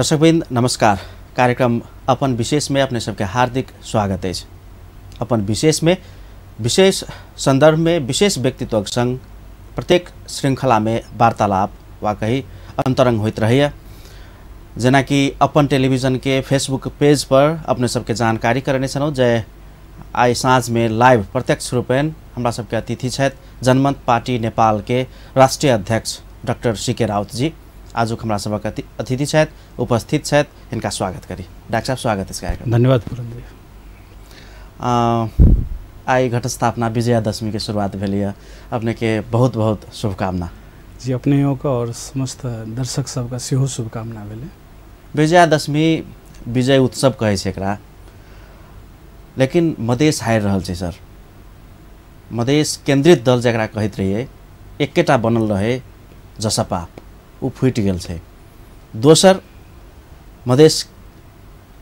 दर्शकवृन्द नमस्कार। कार्यक्रम अपन विशेष में अपने सबके हार्दिक स्वागत है। अपन विशेष में विशेष संदर्भ में विशेष व्यक्तित्व संग प्रत्येक श्रृंखला में वार्तालाप वा कहीं अंतरंग होते रहिए। जना कि अपन टेलीविजन के फेसबुक पेज पर अपने सबके जानकारी करने छनौ जय आई साँझ में लाइव प्रत्यक्ष रूपेण हमरा सबके अतिथि छथि जनमत पार्टी नेपाल के राष्ट्रीय अध्यक्ष डॉक्टर सीके राउत जी। आज हमरा सबक अतिथि छथि, उपस्थित छथि, इनका स्वागत करी। डॉक्टर साहब स्वागत है इस कार्यक्रम। धन्यवाद पूरन जी। आई घटस्थापना विजयादशमी की शुरुआत भेलिए, अपने के बहुत बहुत शुभकामना जी। अपने का और समस्त दर्शक सबका सेहो शुभकामना भेले। विजयादशमी विजय उत्सव कहे छै एकरा, लेकिन मधेश हारि रहल छै सर। मधेश केंद्रित दल जकरा कहैत रहिए एकेटा बनल रहे जसपा, उ फुटि गेल छै। दोसर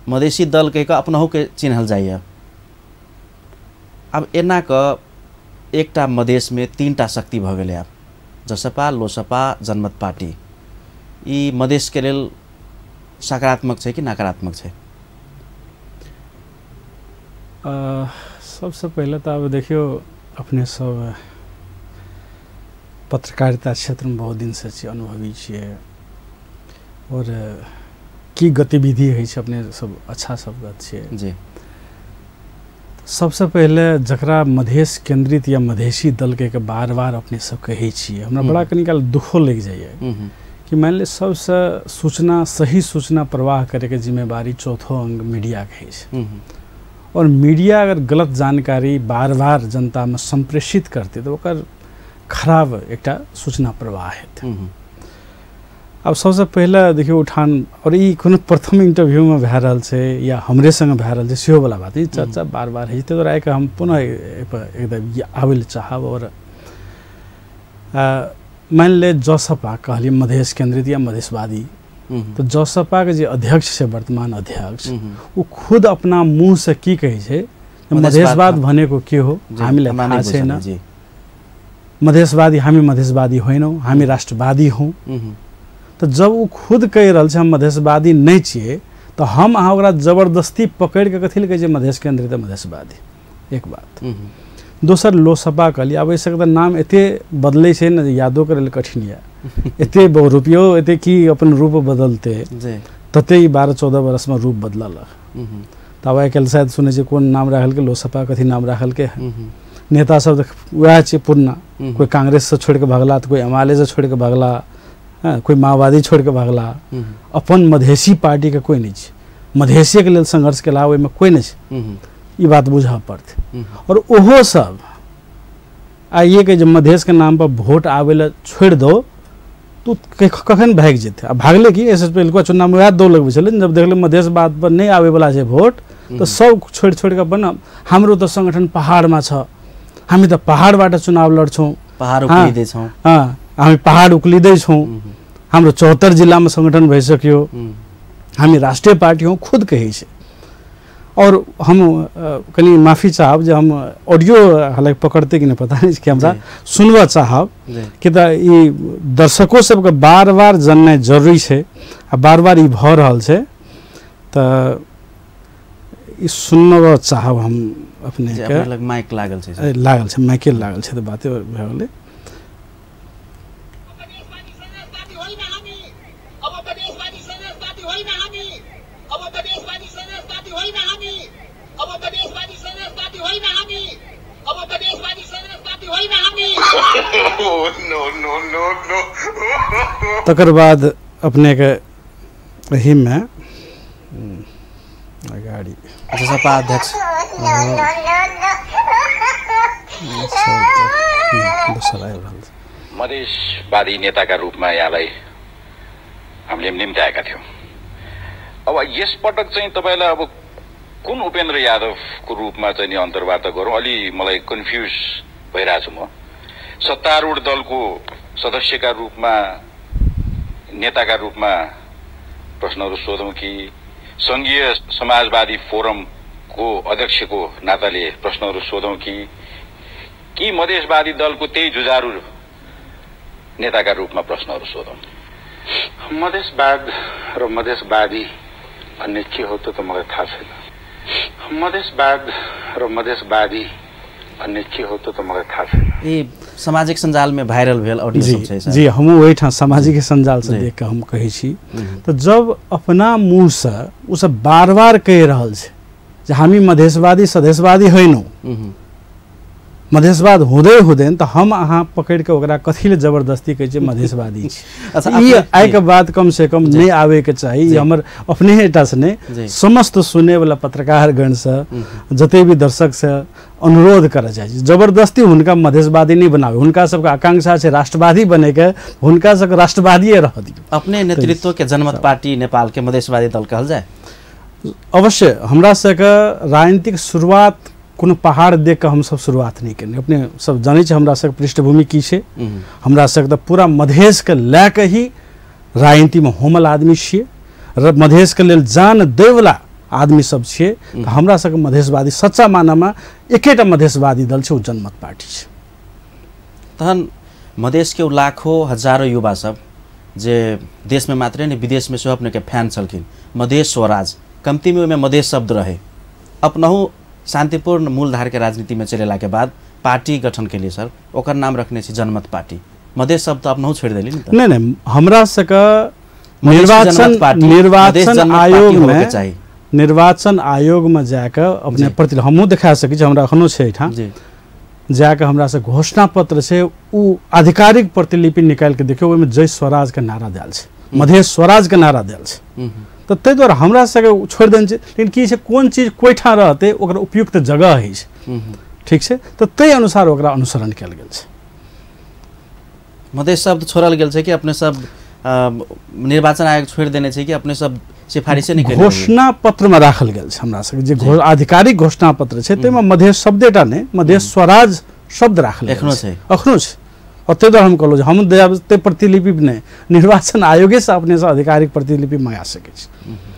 मधेसी दल कह अपनहु के चिन्हल जाइए। अब एना क एकटा मधेश में तीनटा शक्ति भ गेलै। आब जसपा, लोसपा, जनमत पार्टी। ई मधेश के लेल सकारात्मक छै कि नकारात्मक छै? सबसे पहले तो अब देखियो अपने सब पत्रकारिता क्षेत्र में बहुत दिन से अनुभवी छिए और की गतिविधि है अपने सब अच्छा सब गत छिए जी। सबसे पहले जकरा मधेश केंद्रित या मधेसी दल के बार बार अपने सब कहे छिए, हमरा बड़ा कनिकाल दुखो लग जाइए कि मान ली सबसे सूचना सही सूचना प्रवाह करे के जिम्मेवारी चौथो अंग मीडिया के है। और मीडिया अगर गलत जानकारी बार बार जनता में संप्रेषित करते तो ओकर खराब एक सूचना प्रवाह है। अब सबसे पहले देखियो उठान और ई कोनो प्रथम इंटरव्यू में भए रहल छै या हमरे संग भए रहल छै सेहो वाला बात, ई चर्चा बार बार है। तो आके हम पुनः एकदम आवेल चाहब। और मान ले जसपा कहलिए मधेश केंद्रित या मधेशवादी, तो जसपा के जे अध्यक्ष है वर्तमान अध्यक्ष, वो खुद अपना मुंह से की कहे छै मधेशवाद भने को के हो हामीले थाहा छैन। मधेशवादी हामी मधेशवादी होइनौं, हामी राष्ट्रवादी हूँ। तो जब वो खुद कह रहा है हम मधेशवादी नहीं छिए तो हम अहाँ ओकरा जबरदस्ती पकड़ के कथी कहे मधेश केंद्रित मधेशवादी, एक बात। दोसर लोसपा कहलिए, अब ऐसे नाम एते बदले छै न यादो करे लेल कठिन है। एते रुपयो एते की अपन रूप बदलते तते 12-14 वर्ष में रूप बदलल। तब आई कल शायद सुने छै कोन नाम राखल के लोसपा कथी नाम राखल के नेता सब वह छै पुरना। कोई कांग्रेस से छोड़ के भगला तो कोई एमआलए से छोड़ के भगला, कोई माओवादी छोड़ के भगला। अपन मधेसी पार्टी के कोई नहीं छै, मधेसी के लिए संघर्ष के अलावा में कोई नहीं छै। ये बात बुझा पड़ते। और ओहो सब आइए के जब मधेश के नाम पर वोट आवे छोड़ दो तो कखन भाग जेते। अब भागले कि ऐसे पहले चुनाव में वह दो लगबे छले, जब देखले मधेश बात पर नहीं आवे वाला छै वोट तो सब छोड़ के बन हमरो तो संगठन पहाड़ में छ, हामी त पहाड़बाट चुनाव लड्छौं, पहाड़ उक्लिदै छौं। हामी पहाड़ उक्लिदै छौं, हाम्रो 74 जिला में संगठन भइसक्यो, हामी राष्ट्रीय पार्टी हूँ खुद कहे छै। और हम कहीं माफी चाहब जो हम ऑडियो हालांकि पकड़ते कि नहीं पता नहीं कि हमरा सुनवा चाहब कि ई दर्शकों सबके बार बार जानना जरूरी है। आ बार बार ई भ रहल छै तो ई सुनवा चाहब हम अपने के। लग माइक लागल छै, माइके लागल छै तो बाते भए गेलै। तकर बाद अपने के रही में गाड़ी जसपा अध्यक्ष मधेशवादी नेता का रूप में यहाँलाई हामीले निम्त्याएका थियौं। अब यस पटक चाहिँ तपाईलाई अब कुन उपेन्द्र यादवको रूपमा चाहिँ नि अन्तर्वार्ता गरौँ, अलि मलाई कन्फ्युज भइरहेछु म। सत्तारूढ दलको सदस्यका रूपमा नेताका रूपमा प्रश्नहरू सोधौं कि संघीय समाजवादी फोरमको अध्यक्षको नाताले प्रश्नहरू सोधौं कि मधेशवादी दलको त्यही जुझारू नेताका रूपमा प्रश्नहरू सोधौं? मधेसवाद र मधेसवादी भन्ने के हो त मलाई थाहा छैन। मधेसवाद र मधेसवादी भन्ने के हो त मलाई थाहा छैन। ये सामाजिक संजाल में वायरल भेल ऑडियो सब छै सर। जी हम वही ठाम सामाजिक संजाल से देख के हम कहे छी तो जब अपना मुंह से उ सब बार-बार कह रहल छै जे हामी मधेसवादी सदेशवादी हैनौ, मधेसवाद हुँदै हुँदैन त हम अहाँ पकड़ के ओकरा कथी ले जबरदस्ती कहै छै मधेसवादी छी। अच्छा ई आइ के बाद कम से कम नहीं आवे के चाहिए। हमर अपने एटा से नहीं समस्त सुने वाला पत्रकार गण से जते भी दर्शक से अनुरोध करे छै जबरदस्ती हुनका मधेसवादी नहीं बनावे। हुनका सबके आकांक्षा छै राष्ट्रवादी बने के, हुनका सबके राष्ट्रवादी रह दियो। अपने नेतृत्व के जनमत पार्टी नेपाल के मधेसवादी दल कहल जाए। अवश्य हमरा सबके राजनीतिक शुरुआत कोनो पहाड़ देख के हम सब शुरुआत नहीं करने। अपने सब जाने छे हमरा सब पृष्ठभूमि की छे। हमरा सब पूरा मधेश के लै के ही राजनीति में होमल आदमी छिए, मधेश के लेल जान दै वाला आदमी सब छिए। हमरा सब मधेशवादी सच्चा माना में एकेटा मधेशवादी दल छे, जनमत पार्टी छे। तहन मधेश के लाखों हजारों युवा सब जे देश में मात्र नहीं विदेश में अपने के फैन छलखिन मधेश स्वराज, कमती में मधेश शब्द रहे। अपनहु शांतिपूर्ण मूलधार के राजनीति में चलेला के बाद पार्टी गठन के लिए सर ओकर नाम रखने छी जनमत पार्टी। मधेश शब्द तो अपनहु छोड़ देली नहीं हमरा सका निर्वाचन आयोग में जाकर अपने प्रति हमहु दिखा सकी छी। हमरा अखनो छै एठाम जाकर हमरा से घोषणा पत्र से उ आधिकारिक प्रतिलिपि निकाल के देखियो, ओमे जय स्वराज के नारा देल छै, मधेश स्वराज के नारा देल छै। तो तै द्वारा हमरा सबके छोड़ देन छै। लेकिन की छै कोन चीज कोइठा रहते ओकर उपयुक्त जगह है छै, ठीक छै, तो तै अनुसार ओकरा अनुसरण कयल गेल छै। मधेश शब्द छोड़ल गेल छै कि अपने सब निर्वाचन आयोग छोड़ देने छै कि अपने सब सिफारिशे नहीं केले? घोषणा पत्र में राखल गेल छै हमरा सबके जे आधिकारिक घोषणा पत्र छै तै में मधेश शब्देटा नहीं मधेश स्वराज शब्द राखल एखनो छै। अखनो छै और तै द्वारा हम कहलो हम ते प्रतिलिपि नहीं निर्वाचन आयोगे से अपने से आधिकारिक प्रतिलिपि मंगा सके छी।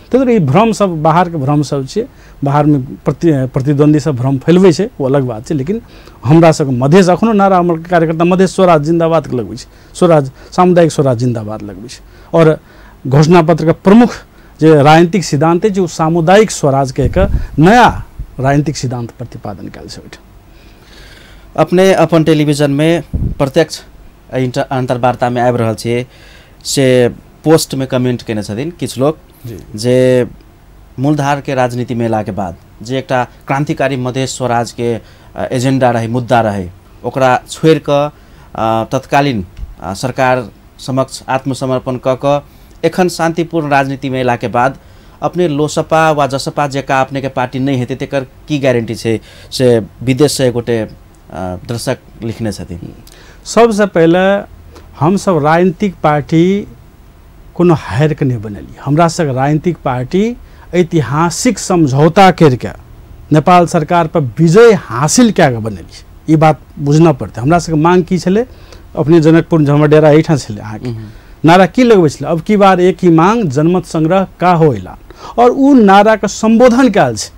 तै द्वारा ई भ्रम सब बाहर के भ्रम सब छै, बाहर में प्रतिद्वंदी सब भ्रम फैलवे छै, वो अलग बात छै। लेकिन हमरा सबके मधेश अखनो नारा हमर कार्यकर्ता मधेश स्वराज जिंदाबाद के लगबै छै, स्वराज सामुदायिक स्वराज जिंदाबाद लगबै छै। और घोषणा पत्र के प्रमुख जे राजनीतिक सिद्धांत है जो सामुदायिक स्वराज के एक नया राजनीतिक सिद्धांत प्रतिपादन कयल छै। अपने अपन टेलीविजन में प्रत्यक्ष अंतर्वार्ता में आबि रहल छियै से पोस्ट में कमेंट केने छथिन किछ लोग जे मूलधार के राजनीति में अयला के बाद जे एकटा क्रांतिकारी मधेश स्वराज के एजेंडा रहे, मुद्दा रहे, ओकरा छोड़ के तत्कालीन सरकार समक्ष आत्मसमर्पण क के एखन शांतिपूर्ण राजनीति में अयला के बाद अपने लोसपा वा जसपा जेका अपने के पार्टी नहीं हेते तेकर की गारंटी छै से विदेश से एगोटे दर्शक लिखने छथिन। सबसे पहले हम सब राजनीतिक पार्टी कोनो हायर के नहीं बनेली। हमरा सब राजनीतिक पार्टी ऐतिहासिक समझौता करके नेपाल सरकार पर विजय हासिल क्या बनेली। ये बात बुझना पड़ते। हमरा सब मांग की छले अपने जनकपुर हमर डेरा एठाम छले अहाँ के नारा की लगबै छले अब की बार एक ही मांग जनमत संग्रह का हो ऐलान, और उ नारा के संबोधन कयल छै।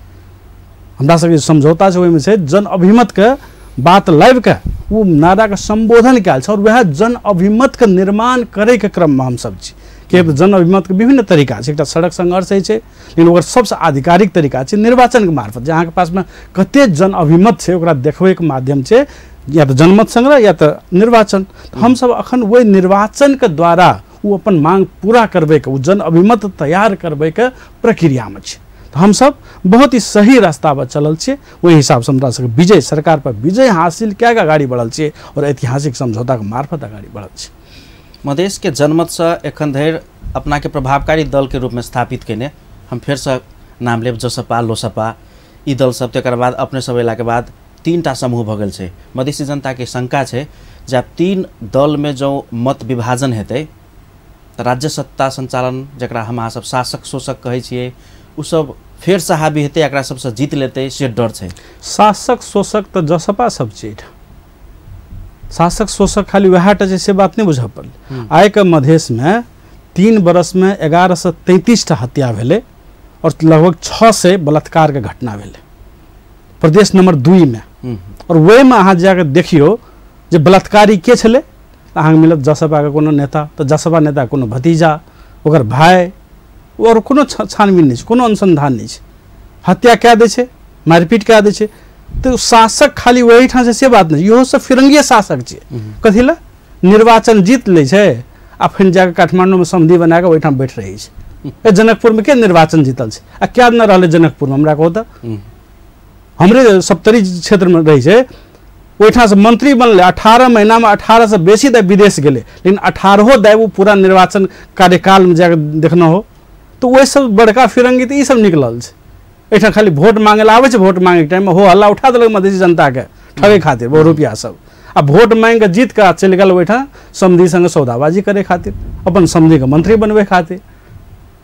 हमरा सब समझौता छै ओहिमे छै जन अभिमत के बात लाइव के उ नारा के संबोधन कयल छै और वह जन अभिमत के निर्माण करे के क्रम में हम सब छी। कि जन अभिमत के विभिन्न तरीका छै, एकटा सड़क संघर्ष छै लेकिन ओकर सबसे आधिकारिक तरीका छै निर्वाचन के मार्फत जहाँ के पास में कते जन अभिमत छै ओकरा देखबै के माध्यम छै, या तो जनमत संग्रह या तो निर्वाचन। तो हम सब अखन वही निर्वाचन के द्वारा वो अपन मांग पूरा करबे के, वो जन अभिमत तैयार करबे के प्रक्रिया में छै। तो हम सब बहुत ही सही रास्ता पर चलल छे, वही हिसाब से हमरा सबके विजय सरकार पर विजय हासिल क्या आगाड़ी बढ़ल छे और ऐतिहासिक समझौता के मार्फत आगाड़ी बढ़ल छे। मधेश के जनमत से एखन धरि अपना के प्रभावकारी दल के रूप में स्थापित केने हम फिर से नाम लेब जसपा लोसपा ई दल सब। तकर बाद अपने सब अयला के बाद 3टा समूह भ गेल छै। मधेसी जनता के शंका छै जब 3 दल में जो मत विभाजन हेतै तो राज्य सत्ता संचालन जकरा हम अहाँ सब शासक शोषक कहै छियै उ सब फेर से हावी हेतै, एकरा सबसे जीत लेतै से डर छै। शासक शोषक तो जसपा सब छै, शासक शोषक खाली वह छै से बात नहीं बुझा पड़ल। आय के मधेश में 3 बरस में 1133टा हत्या भेलै और लगभग 6 से बलात्कार के घटना भेलै प्रदेश नंबर 2 में। और वही में अहाँ जाकर देखियो जे बलात्कारी के छले अहाँ मिलत जसपा के कोनो नेता, तो जसपा नेता कोनो भतीजा ओकर भाई और कोनो छानबीन नहीं, कोनो अनुसंधान नहीं, हत्या क्या दे छे, मारपीट क्या दे छे। तो शासक खाली वही ठाम से बात नहीं, इहो सब फिरंगी शासक छे। कथी ला निर्वाचन जीत ले छे आ फिर जाके काठमांडू में समधी बना के वही ठाम बैठ रही छे। जनकपुर में के निर्वाचन जीतल छे आ क्या न रहले जनकपुर में, हमरा कहता हमरे सप्तरी क्षेत्र में रही छे, ओहिठाम से मंत्री बनले, 18 महीना में 18 से बेसी दा विदेश गेले, लेकिन 18 दाय वो पूरा निर्वाचन कार्यकाल में जाके देखना हो तो वही सब बड़का फिरंगी तो ई सब निकलल छे। एठाम खाली वोट मांगे ला आवे छे, वोट मांगे के टाइम में हो हल्ला उठा देलक मधेसी जनता के ठगे खातिर बहुत रुपया सब, आ वोट मांग के जीत के चल गल ओहिठाम समधी संग सौदाबाजी करे खातिर, अपन समधी के मंत्री बनवे खातिर।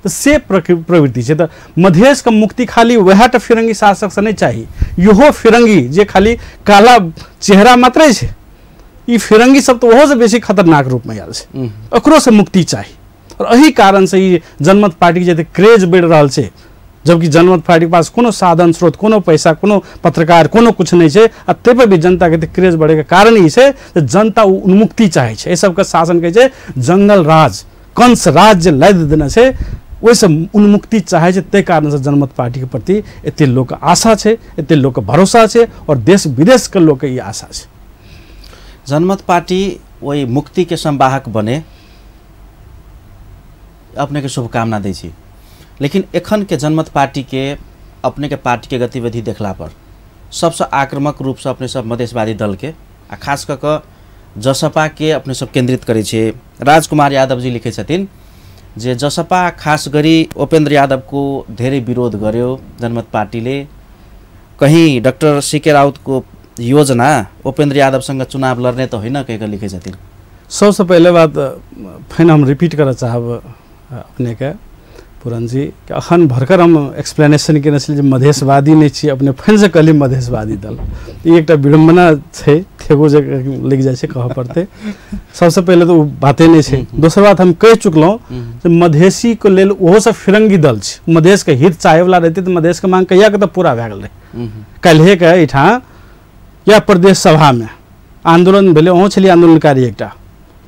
तो से प्रवृत्ति है। तो मधेश का मुक्ति खाली वह फिरंगी शासक से नहीं चाहिए, इहो फिरंगी जे खाली काला चेहरा मात्र है, ये फिरंगी सब तो वह से बेसी खतरनाक रूप में आयल है, ओकरो से मुक्ति चाहिए। और यही कारण से ये जनमत पार्टी के क्रेज बढ़ रहा है, जबकि जनमत पार्टी के पास कोनो साधन स्रोत, कोनो पैसा, कोनो पत्रकार, कोनो कुछ नहीं है, आ ते पे भी जनता के क्रेज बढ़े के कारण ही से जनता उन्मुक्ति चाहे छे। सबके शासन कहे छे जंगल राज, कंस राज जे लाद देने से वैसे उन्मुक्ति चाहे छे। ते कारण से जनमत पार्टी के प्रति एते लोग के आशा छे, एते लोग के भरोसा छे, और देश विदेश के लोग के ये आशा छे। जनमत पार्टी वही मुक्ति के संवाहक बने, अपने के शुभकामना दै छी। लेकिन एखन के जनमत पार्टी के अपने के पार्टी के गतिविधि देखला पर सबसे आक्रामक रूप से अपने सब मधेशवादी दल के आ खास क जसपा के अपने सब केंद्रित करे छे। राजकुमार यादव जी लिखे छथिन जे जसपा खास गरी उपेन्द्र यादव को धेरै विरोध गर्यो जनमत पार्टीले, कहीं डॉक्टर सीके राउत को योजना उपेन्द्र यादवसँग चुनाव लड्ने त होइन कहेर लिखे छथिन। सबसे पहले बात फिर हम रिपीट करना चाहब अपने के पुरन जी कि अखन भरकर हम एक्सप्लेनेशन के नस्ल मधेशवादी नहीं छी, अपने फिर से कहली मधेशवादी दल, ये एक विडम्बना है, थेगो जे लिख जाए कह पड़ते। सबसे पहले तो बातें नहीं है। दूसरा बात हम कह चुकलों मधेसी को लेल वो सब फिरंगी दल छे, मधेश के हित चाहे वाला रहते तो मधेश के मांग कहिया के तो पूरा भए गेल रहे। कल्हे के एठाम या प्रदेश सभा में आंदोलन भेले, वहाँ छलिए आंदोलनकारी एकटा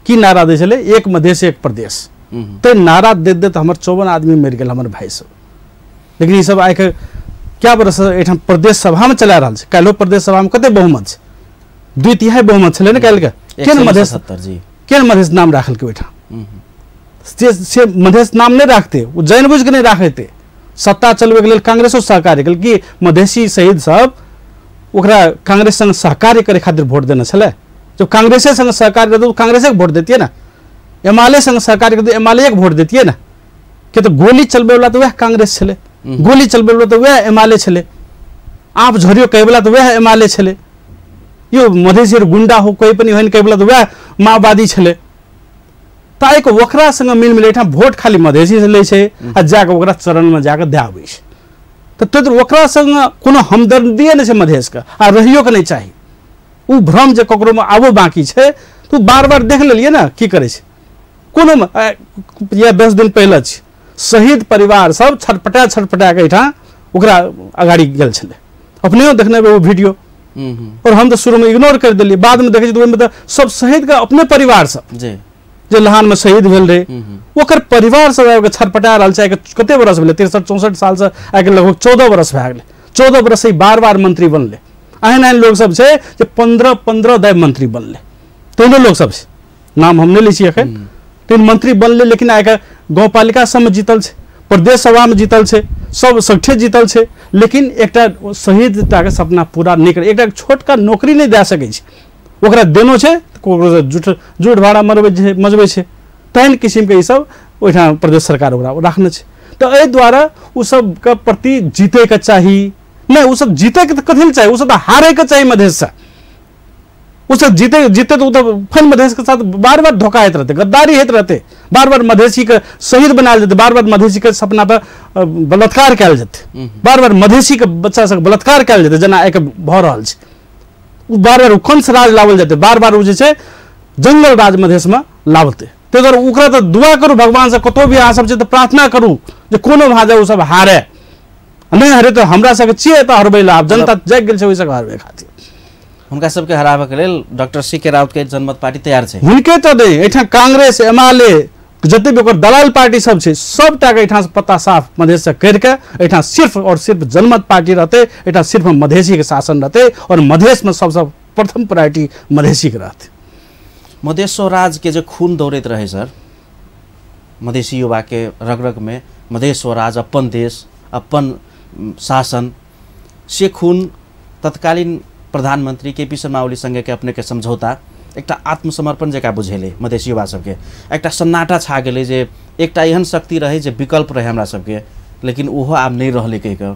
की नारा दै छले, एक मधेश एक प्रदेश। तो नारा दे दे तो हमारे 54 आदमी मर गए हमारे भाई सब। लेकिन ये सब आए के क्या बरस एठाम प्रदेश सभा में चला रहा है। कल प्रदेश सभा में कते बहुमत छे, 2/3 बहुमत छले ने कल के केन मधेश नाम राखल के ओठाम से मधेश नाम नहीं राखते, वो जानबूझ के नहीं राखते। सत्ता चलबे के लेल कांग्रेसो सहकार्य कल कि मधेसी शहीद सब ओकरा कांग्रेस संग सहकार्य करे खातिर वोट देना छले। जब कांग्रेसे संग सहकार्य करते तो कांग्रेसे के वोट देती है ना, एमआलए संग सहकार्य करते एमआलए के वोट देती है ना। कि तो गोली चलबे वाला तो वह कांग्रेस छले, गोली चलबे वाला तो वह एमआलए छले, आप झरियो कहे वाला तो वह एमआलए छले, यो मधेसी गुंडा हो कोई पनि होइन कहे वाला तो वह माओवादी छले। तो एक वकरा संग मिल मिले वोट खाली मधेसी से ले छे आ जाके ओकरा चरण में जाके दे आबै छे। तो ओकरा संग कोनो हमदर्दी नहीं छे मधेश का, आ रहियो के नहीं चाहिए। उ भ्रम जे ककरो में आबो बाकी छे तो बार बार देख लेलिए ना की करे छे। कोनो या 10 दिन पहले शहीद परिवार सब छटपटा के एठाम ओकरा अगाड़ी गेल छले, अपने देखने वो वीडियो। और हम तो शुरू में इग्नोर कर दिलिए, बाद में देखे तो सब शहीद का अपने परिवार सब जे लहान में शहीद भेल रहे ओकर परिवार सब आके छटपटा रहल छै। कते बरस भेले, 63-64 साल से आके लगभग 14 बरस भए गेले। 14 बरस से बार मंत्री बनले। एहन लोग सब छै जे 15 दाय मंत्री बनले। तीनों लोग सब नाम हम नहीं लै छी एखन, तीन मंत्री बनले। लेकिन आके गाँवपालिका सब में जीतल छै, प्रदेश सभा में जीतल छै, सब सगठे जीतल छै। लेकिन एकटा शहीदता के सपना पूरा नहीं कर, एकटा छोटका नौकरी नहीं दे सकै छै, ओकरा देनो छै झूठ भाड़ा मजबै छै। तेहन किस्म के सब ओहिठाम प्रदेश सरकार ओकरा राखने छै। तो एहि द्वारा उ सब के प्रति जीते के चाही नहीं, उ सब जीते के कथी चाहिए, उ सब हारे के चाहिए मधेश से। उ सब जीते तो फिर मधेश के साथ बार बार धोखा होते रहते, गद्दारी होते रहते, बार बार मधेसी के शहीद बनायल जेते, बार बार मधेसी के सपना पर बलात्कार कयल जेते, बार बार मधेसी के बच्चा सब बलात्कार कयल जेते जेना आके भ रहल छै। बार बार कंस राज लावल जेते, बार बार उ जे छै जंगल राज मधेश में लावते। तो अगर ओकरा तो दुआ करू भगवान से, कतो भी अहाँ सब छै तो प्रार्थना करू जे कोनो भाजा उ सब हारे, नहीं हारे तो हमरा सबके छियै तो हरबै ला। जनता जाग गेल छै ओइ से हरबै खातिर। हुनका सबके हराबे के लेल डॉक्टर सीके राउत के जनमत पार्टी तैयार छै। हुनके तो दे एठा कांग्रेस एमआलए जते भी ओकर दलाल पार्टी सब छै सबटा के एठाम से पता साफ मधेश से करके एठाम सिर्फ और सिर्फ जनमत पार्टी रहते, एठाम सिर्फ मधेसी के शासन रहते और मधेश में सबसे प्रथम प्रायोरिटी मधेसी के रहते। मधेश स्वराज के जो खून दौड़त रहे सर, मधेसी युवा के रग रग में मधेश स्वराज, अपन देश, अपन शासन, से खून तत्कालीन प्रधानमंत्री केपी शर्मा ओली संगे के अपने के समझौता एक आत्मसमर्पण जका बुझेले मधेसी युवा सबके। एक सन्नाटा छा गेले जे एक एहन शक्ति रहे जे विकल्प रहे हमरा सबके, लेकिन ओहो आब नहीं रहले कह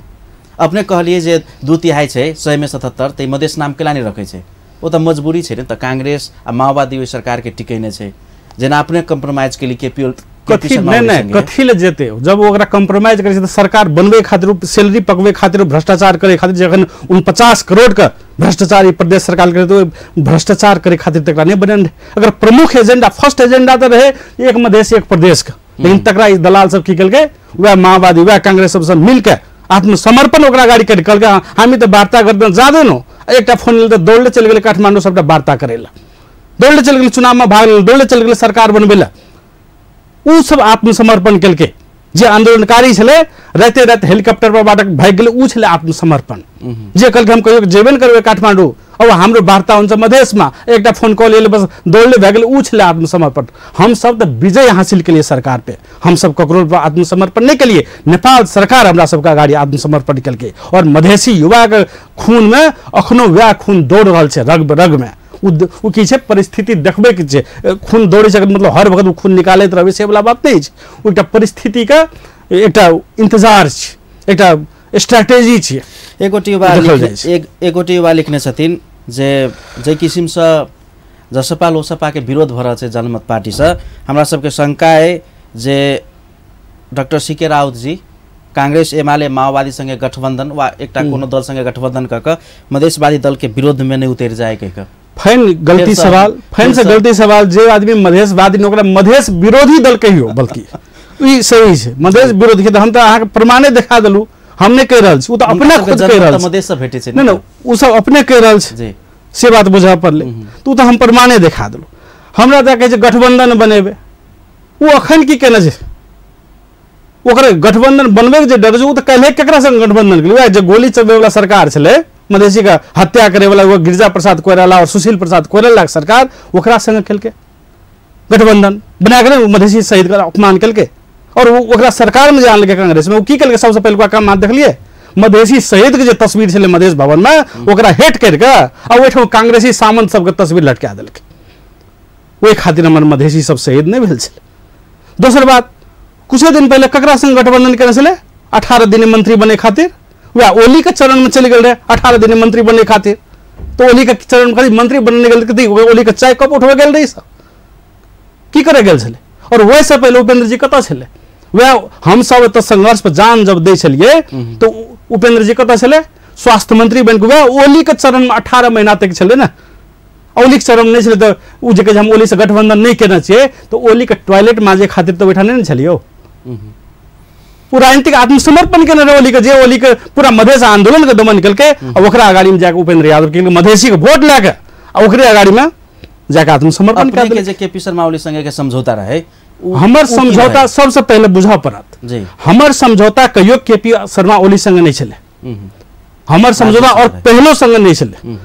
अपने कहलिए जे 2/3 छै 100 में 77 तो मधेश नाम केला नहीं रखे छै, वो तो मजबूरी छै त कांग्रेस आ माओवादी ओहि सरकार के टिकैने छै, जेना अपने कंप्रोमाइज के लिए केपी कथी नहीं कथी ले जेते जब ओकरा कंप्रोमाइज करे तो सरकार बनवे खातिर, सैलरी पकवे खातिर, भ्रष्टाचार करे खातिर, जखन 49 करोड़ का भ्रष्टाचार प्रदेश सरकार करे तो भ्रष्टाचार करे खातिर तकरा नहीं बने। अगर प्रमुख एजेंडा फर्स्ट एजेंडा तो रहे एक मधेश एक प्रदेश का, लेकिन तकरा इस दलाल सब की कल वह माओवादी वह कांग्रेस सब मिल के आत्मसमर्पण ओकरा गाड़ी कर कल हामी तो वार्ता करते ज्यादा नो एक फोन ले दौड़े चल गए काठमांडू सबटा वार्ता करेला, दौड़े चल गए चुनाव में भाग ले, दौड़े चल गए सरकार बनबेला। उ सब आत्मसमर्पण कलके जे आंदोलनकारी छले रहते रहते हेलीकॉप्टर पर बाटक भाग गेले, उ छले आत्मसमर्पण। जे कल हम कहियो जेबन करबे काठमांडू अब हाम्रो वार्ता हुन्छ मधेश में एक फोन कॉल ले बस दौड़ले भाग गेले, उ छले आत्मसमर्पण। हम सब तो विजय हासिल के लिए सरकार पे, हम सब ककरो आत्मसमर्पण नहीं के लिए, नेपाल सरकार हमरा सबका गाड़ी आत्मसमर्पण कलके। और मधेसी युवा के खून में अखनो वह खून दौड़ रहा है रग रग में। उ की छै परिस्थिति देखबे के छै, खून दौड़े छै मतलब हर वक्त खून निकालैत रहबे से वाला बात नहीं छै। एकटा परिस्थिति का एकटा इंतजार छै, एकटा स्ट्रैटेजी छै। एगोटी युवा लिखने छथिन जे किसिम से जसपा लोसपा के विरोध भ रहल छै जनमत पार्टी से, हमरा सबके शंका है जे डॉक्टर सीके राउत जी कांग्रेस एमाले माओवादी संगे गठबंधन वा एकटा कोनो दल संगे गठबंधन क मधेशवादी दल के विरोध में नहीं उतर जाए कह फैन गलती सवाल, फैन से गलती सवाल। जे आदमी मधेशवादी ओकरा मधेश विरोधी दल कहियो, बल्कि ई सही छै मधेश विरोधी के हम तो अहाँ के प्रमाणे दिखा देलू, हम नहीं कह रहल छी, उ तो अपने खुद कह रहल छी, मधेश से भेटे छै नहीं उ सब अपने कह रहल छी से बात बुझा पड़ले, तो तो हम प्रमाणे दिखा देलू। हमरा त कहे छै गठबंधन बनेबे, उ अखन की केना छै ओकरे गठबंधन बनबे के जे डर छै, उ तो कल्हे केकरा संग गठबंधन केलै, जे गोली चलबे वाला सरकार छले मधेसी का हत्या करे वाला वो गिरिजा प्रसाद कोइराला और सुशील प्रसाद कोइराला के सरकार, ओकरा संग खेलके गठबंधन बना के मधेसी शहीद का अपमान केलके और वो ओकरा सरकार में जान लगे कांग्रेस में। वो की केलके सबसे पहले काम आप देखलिए मधेसी शहीद के जो तस्वीर छले मधेश भवन में ओकरा हेट करके और ओठो कांग्रेसी सामंत सबके तस्वीर लटका देलके, ओहि खातिर हमर मधेसी सब शहीद नहीं भेल छले। दोसर बात कुछ दिन पहले ककरा संग गठबंधन केने छले 18 दिन मंत्री बने खातिर, वह ओली के चरण में चले गए 18 दिन मंत्री बनने खातिर, तो ओली के चरण में मंत्री बनने गए ओली के चाय कप उठवे गए रही सब की करे गए छले। और वैसे पहले उपेंद्र जी कत छले, वह हम सब तो संघर्ष पर जान जब दे छलिए तो उपेंद्र जी कत छले स्वास्थ्य मंत्री बन के, वह ओली के चरण में 18 महीना तक छले ना, ओली के चरण नहीं छले तो उ जे हम ओली से गठबंधन नहीं करना चाहिए, तो ओली के टॉयलेट माजे खातिर तो बैठा नहीं छलियो, राजनीतिक आत्मसमर्पण के ओली के जे ओली के पूरा मधेश आंदोलन के दमन करके ओकरा अगाड़ी में जाके उपेंद्र यादव के मधेसी के वोट लेके ओकरे अगाड़ी में जाके आत्मसमर्पण कर के जे केपी शर्मा ओली संगे के समझौता रहे, हमर समझौता सबसे पहले बुझा पड़त जी। हमर समझौता कहियो केपी शर्मा ओली संगे नहीं छले, हमर समझौता और पहलो संगे नहीं छले,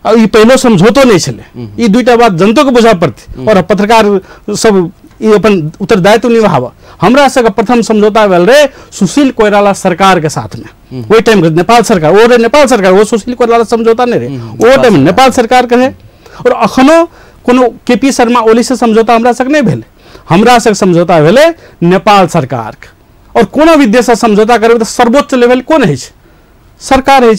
और ये पहलो समझौतो नहीं छले, ये दुईटा बात जनता को बुझा पड़ती और पत्रकार सब ये अपन उत्तरदायित्व निभावा। हमरा से प्रथम समझौता भेल रहे सुशील कोइराला सरकार के साथ में, वही टाइम नेपाल सरकार वो रहे, नेपाल सरकार वो सुशील कोइराला समझौता नहीं रहे, वो टाइम नेपाल सरकार के रहे। और अखनो कोनो केपी शर्मा ओली से समझौता हमरा सक नहीं भेले, हमरा से समझौता भेले नेपाल सरकार के। और कोनो भी देश से समझौता करे तो सर्वोच्च लेवल कौन है सरकार है।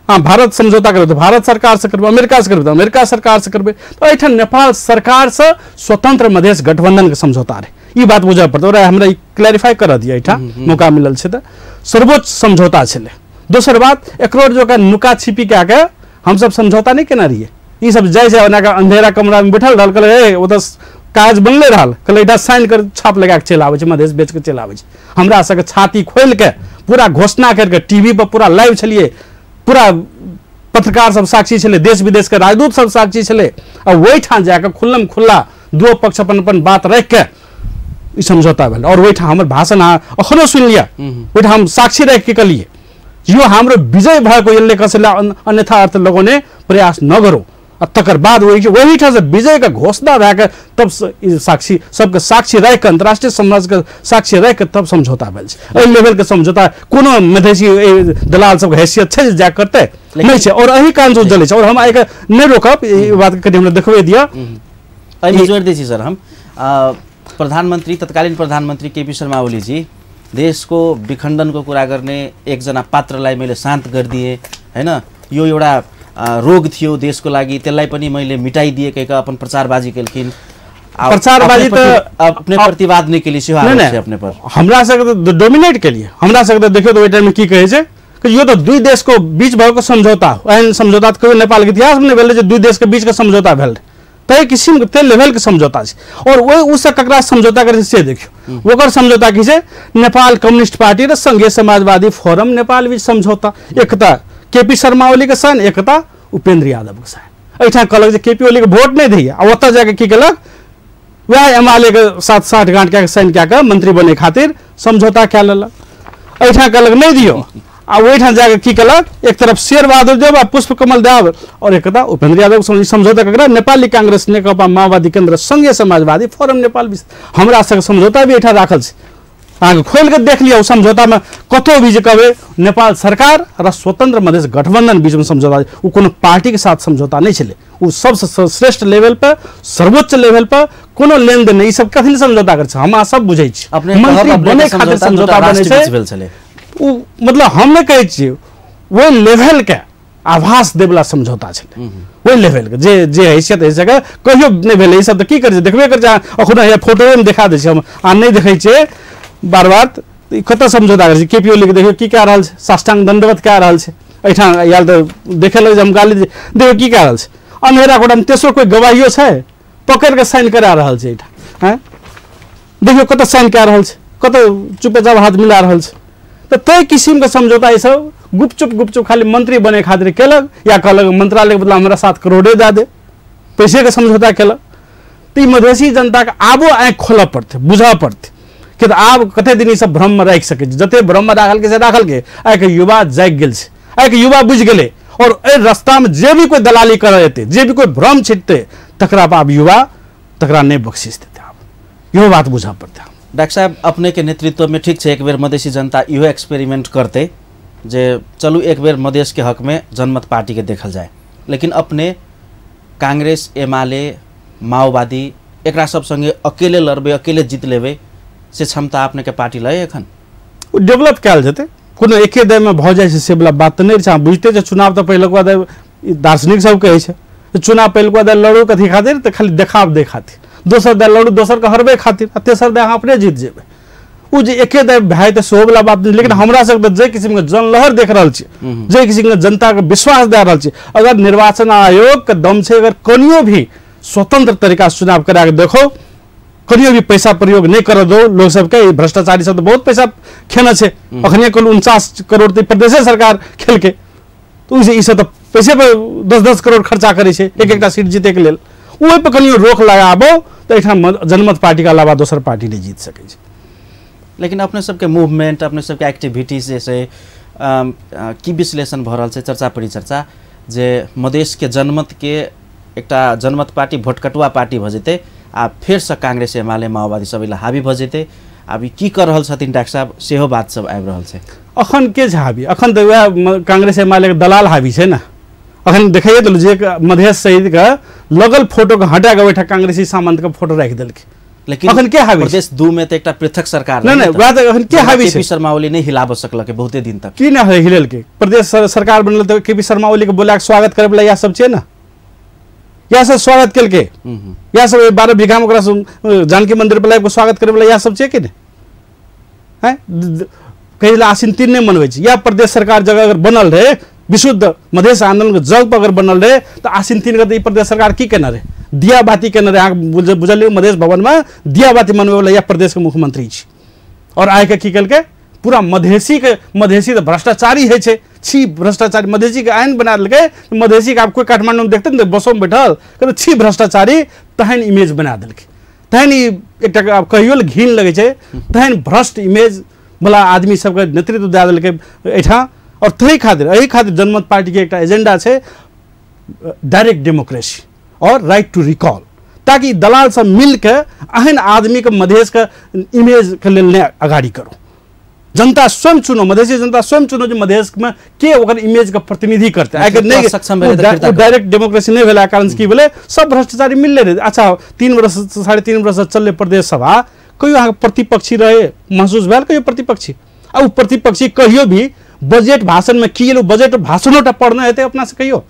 हाँ भारत समझौता करे तो भारत सरकार से करबे, अमेरिका से करबे तो अमेरिका सरकार से करबे, तो ऐठन नेपाल सरकार से स्वतंत्र मधेश गठबंधन के समझौता रहे, ये बात बुझा पड़ता है। हमरा क्लैरिफाई कर दिया ऐठा मौका मिलल छे तो सर्वोच्च समझौता छले। दोसर बात एकरो जो का नुका छिपी के आके हम सब समझौता नहीं केना रहिए, ये सब जाय छै ओना का अंधेरा कमरा में बैठल रहल, कहले ओ त काज बनले रहल, कहले इटा साइन कर छाप लगा के चल आवे छै, मधेश बेच के चल आवे छै। हमरा सबके छाती खोल के पूरा घोषणा करके टीवी पर पूरा लाइव छलिए, पूरा पत्रकार सब साक्षी छले, देश विदेश के राजदूत सब साक्षी छले, और वही ठान जाकर खुल्लम खुल्ला दो पक्ष अपन अपन बात रख के ई समझौता भेल और वहीठाम हमर भाषण अखनो सुन लिया वहीठाम हम साक्षी रह के कलिए यो हाम्रो विजय भएको यसले कसैलाई अन्यथा अर्थ लगाउने प्रयास नगरौँ तकर बाद वही ठाउँ से विजय का घोषणा भएका तब साक्षी सबके साक्षी रह के अंतर्राष्ट्रीय समाज के साक्षी रह के तब समझौता भेल छै लेवल के समझौता कोनो मधेसी दलाल सबके हैसियत छै जा करते नहीं छै और अही कारण चले छै और हम आइ के नहीं रोकब ई बात के कनी हमरा देखबे दिया अहि जोड़ दै छी सर हम प्रधानमंत्री तत्कालीन प्रधानमंत्री केपी शर्मा ओली जी देश को विखण्डन को कुरा गर्ने एकजना पात्रलाई मैले शान्त गरिदिए हैन यो एउटा रोग थियो देशको लागि त्यसलाई पनि मैले मिटाइदिएकै का अपन प्रचारबाजी केलखिन प्रचारबाजी तो अपने प्रतिवाद नहीं केली सेहो आरोप छै अपने पर हमरा सबके डोमिनेट केलिए हमरा सबके देखियो तो ओइ टाइम में की कहै छै कि यो तो दुई देश को बीच भएको समझौता एहन समझौता कहियो नेपाल के इतिहास में भेल जे दुई देश के बीच के समझौता भेल तय किसिम के लेवल के समझौता छै और वो उससे ककरा समझौता करे से देखियो ओकर समझौता की छै नेपाल कम्युनिस्ट पार्टी र संघीय समाजवादी फोरम नेपाल बीच समझौता एकता केपी शर्मा ओली के सन एकता उपेंद्र यादव के सन एठा कहलक जे केपी ओली के वोट नहीं दैया आ ओतऽ जाके की केलक वह एमएलए के साथ साठ गांठ के साइन क्या के मंत्री बने खातिर समझौता क्या लेलक एठा कहलक नहीं दियो आ ओठा जाके की केलक एक तरफ शेर बहादुर देव आ पुष्प कमल देव और एकता उपेंद्र यादव समझौता ककरा नेपाली कांग्रेस नेकपा माओवादी केन्द्र संघीय समाजवादी फोरम नेपाल बीच हमरा सबके समझौता भी एठा राखल छै अहाँ खोल के देख लिया समझौता में कतो भी जे कहबे नेपाल सरकार र स्वतंत्र मधेश गठबंधन बीच में समझौता वो कोनो पार्टी के साथ समझौता नहीं चले वो सबसे श्रेष्ठ लेवल पर सर्वोच्च लेवल पर कोनो लेन देन नहीं सब कथी समझौता कर छै हम सब बुझै छी मंत्री बने खातिर समझौता बने छै वो मतलब हम नहीं कहै छी वो लेवल के आभास देवला समझौता छले वो लेवल के जे हैसियत है जगह कहियो नहीं भेलै ई सब त की कर छै देखबे कर जा अखनो या फोटो में दिखा दै छी हम आ नहीं देखै छै बार बार कत समझौता कर केपी ओली के देखियो की कह रहा है साष्टांग दंडवत कह रहा है एठा यार तो देखे लगे हम गाली देखियो की कह रहा है अंधेरा कोटा में तेसरो कोई गवाहियो छै पकड़ के साइन करा रहा है एठा हैं देखियो कत साइन कह रहा है कत चुपचाप हाथ मिला रहा है तो तय किसिम के समझौता ये सब गुपचुप खाली मंत्री बने खातिर केलक या कहलक मंत्रालय के बदला हमरा 7 करोड़े दे दे पैसे के समझौता केलक तो मधेसी जनता के आबो आँख खोल पड़ते बुझा पड़ते कि आब कते दिन सब भ्रम में राख सके जते भ्रम में राखल के से राखल के आइ के युवा जाग गेल छै आइ के युवा बुझ गेले और ए रास्ता में जे भी कोई दलाली करे एते जे भी कोई भ्रम छिटते तकरा आब युवा तकरा नहीं बख्शिश देते आब यो बात बुझा पड़ते डॉक्टर साहब अपने के नेतृत्व में ठीक है एक बेर मधेसी जनता इहो एक्सपेरिमेंट करते जे चलू एक बेर मधेश के हक में जनमत पार्टी के देखल जाए लेकिन अपने कांग्रेस एमाले माओवादी एकरा सब संगे अकेले लड़बे अकेले जीत लेबे से क्षमता अपने के पार्टी लय एखन डेवलप कल जेते कोनो एके दय में भ जाय से वाला बात नहीं छै बुझते छै चुनाव तो पहले को दार्शनिक सब कहे छै चुनाव पहले को लड़ू कथी खातिर तो खाली देखाव दे खातिर दोसर दय लड़ू दोसर के हरबे खातिर तेसर दय अपने जीत जेबे उ जे एके दय भाई तो सो वाला बात नहीं लेकिन हमरा सब जे किस्म के जनलहर देख रहल छी जे किस्म के जनता के विश्वास दे रहल छी अगर निर्वाचन आयोग के दम से अगर कनियो भी स्वतंत्र तरीका से चुनाव करा के देखो कनियो भी पैसा प्रयोग नहीं कर दो लोग सबके भ्रष्टाचारी सब बहुत पैसा खेना है अखने कल 49 करोड़ प्रदेश सरकार खेल के तो ई सब तो पैसे पर 10-10 करोड़ खर्चा करे छै एक सीट जीते के लेल ओहि पर कनियो रोक लगाबो तो एठाम जनमत पार्टी के अलावा दोसर पार्टी नहीं जीत सके छै लेकिन अपने सबके मूवमेंट अपने सबके एक्टिविटीज जैसे की विश्लेषण भ रहल छै चर्चा परिचर्चा जे मधेश के जनमत के एकटा जनमत पार्टी भोटकटुआ पार्टी भ जेते आ फिर से कांग्रेस एमाले माओवादी सबैलाई हावी भ जेते अब की कर रहल छथिन डॉक्टर साहब सेहो बात सब आबि रहल छै अखन के छै हावी अखन तो वह कांग्रेस एमाले के दलाल हावी छै ना अखन देखिए तो जे मधेश शहीद के लगल फोटो के हटा के बैठा कांग्रेसी सामंत के फोटो राख देलकै लेकिन अखन के हावी प्रदेश 2 में तो एकटा पृथक सरकार नहीं बात अखन के हावी छै केपी शर्मा ओली नहीं हिलाब सकलक बहुते दिन तक की ना हिलेल के प्रदेश सरकार बनल तो केपी शर्मा ओली के बोला के स्वागत करे वाला या सब छै ना या सब स्वागत कल के या सब 12 बीघा में जानकी मंदिर पर को स्वागत करे वाला या सब छै कि नहीं है कहीं आसिन 3 नहीं मनबै छै या प्रदेश सरकार जगह अगर बनल रहे विशुद्ध मधेश आंदोलन के जग पर अगर बनल रहे तो आसिन 3 के प्रदेश सरकार की केना रहे दिया बाती केना रहे बुझल मधेश भवन में दिया बाती मनबै वाला या प्रदेश के मुख्यमंत्री छी और आय के की कल के पूरा मधेसी तो भ्रष्टाचारी है छी भ्रष्टाचारी मधेसी के आइन बना देलकै मधेसी के आप कोई काठमांडू में देखते ना बसों में बैठल कहते छी भ्रष्टाचारी तहन इमेज बना देलकै तहन एक कहियो घिन लगे छे, तहन भ्रष्ट इमेज वाला आदमी सबके नेतृत्व दे देलकै एठा। और एही खातिर जनमत पार्टी के एक एजेंडा छे डायरेक्ट डेमोक्रेसी और राइट टू रिकॉल, ताकि दलाल सब मिल के एहन आदमी के मधेश के इमेज के लेल अगाड़ी करो। जनता स्वयं चुनो, मधेसी जनता स्वयं चुनो जो मधेश में के ओकर इमेज के प्रतिनिधि करते। अगर नहीं डायरेक्ट डेमोक्रेसी नहीं भेला कारण की बोले सब भ्रष्टाचारी मिलले रहे। अच्छा 3 वर्ष 3.5 वर्ष चलले प्रदेश सभा, कहियो अहाँ प्रतिपक्षी रहे महसूस भेल, कहियो प्रतिपक्षी। अब प्रतिपक्षी कहियो भी बजट भाषण में की बजट भाषणोटा पढ़ना हेतै अपना से कहियो।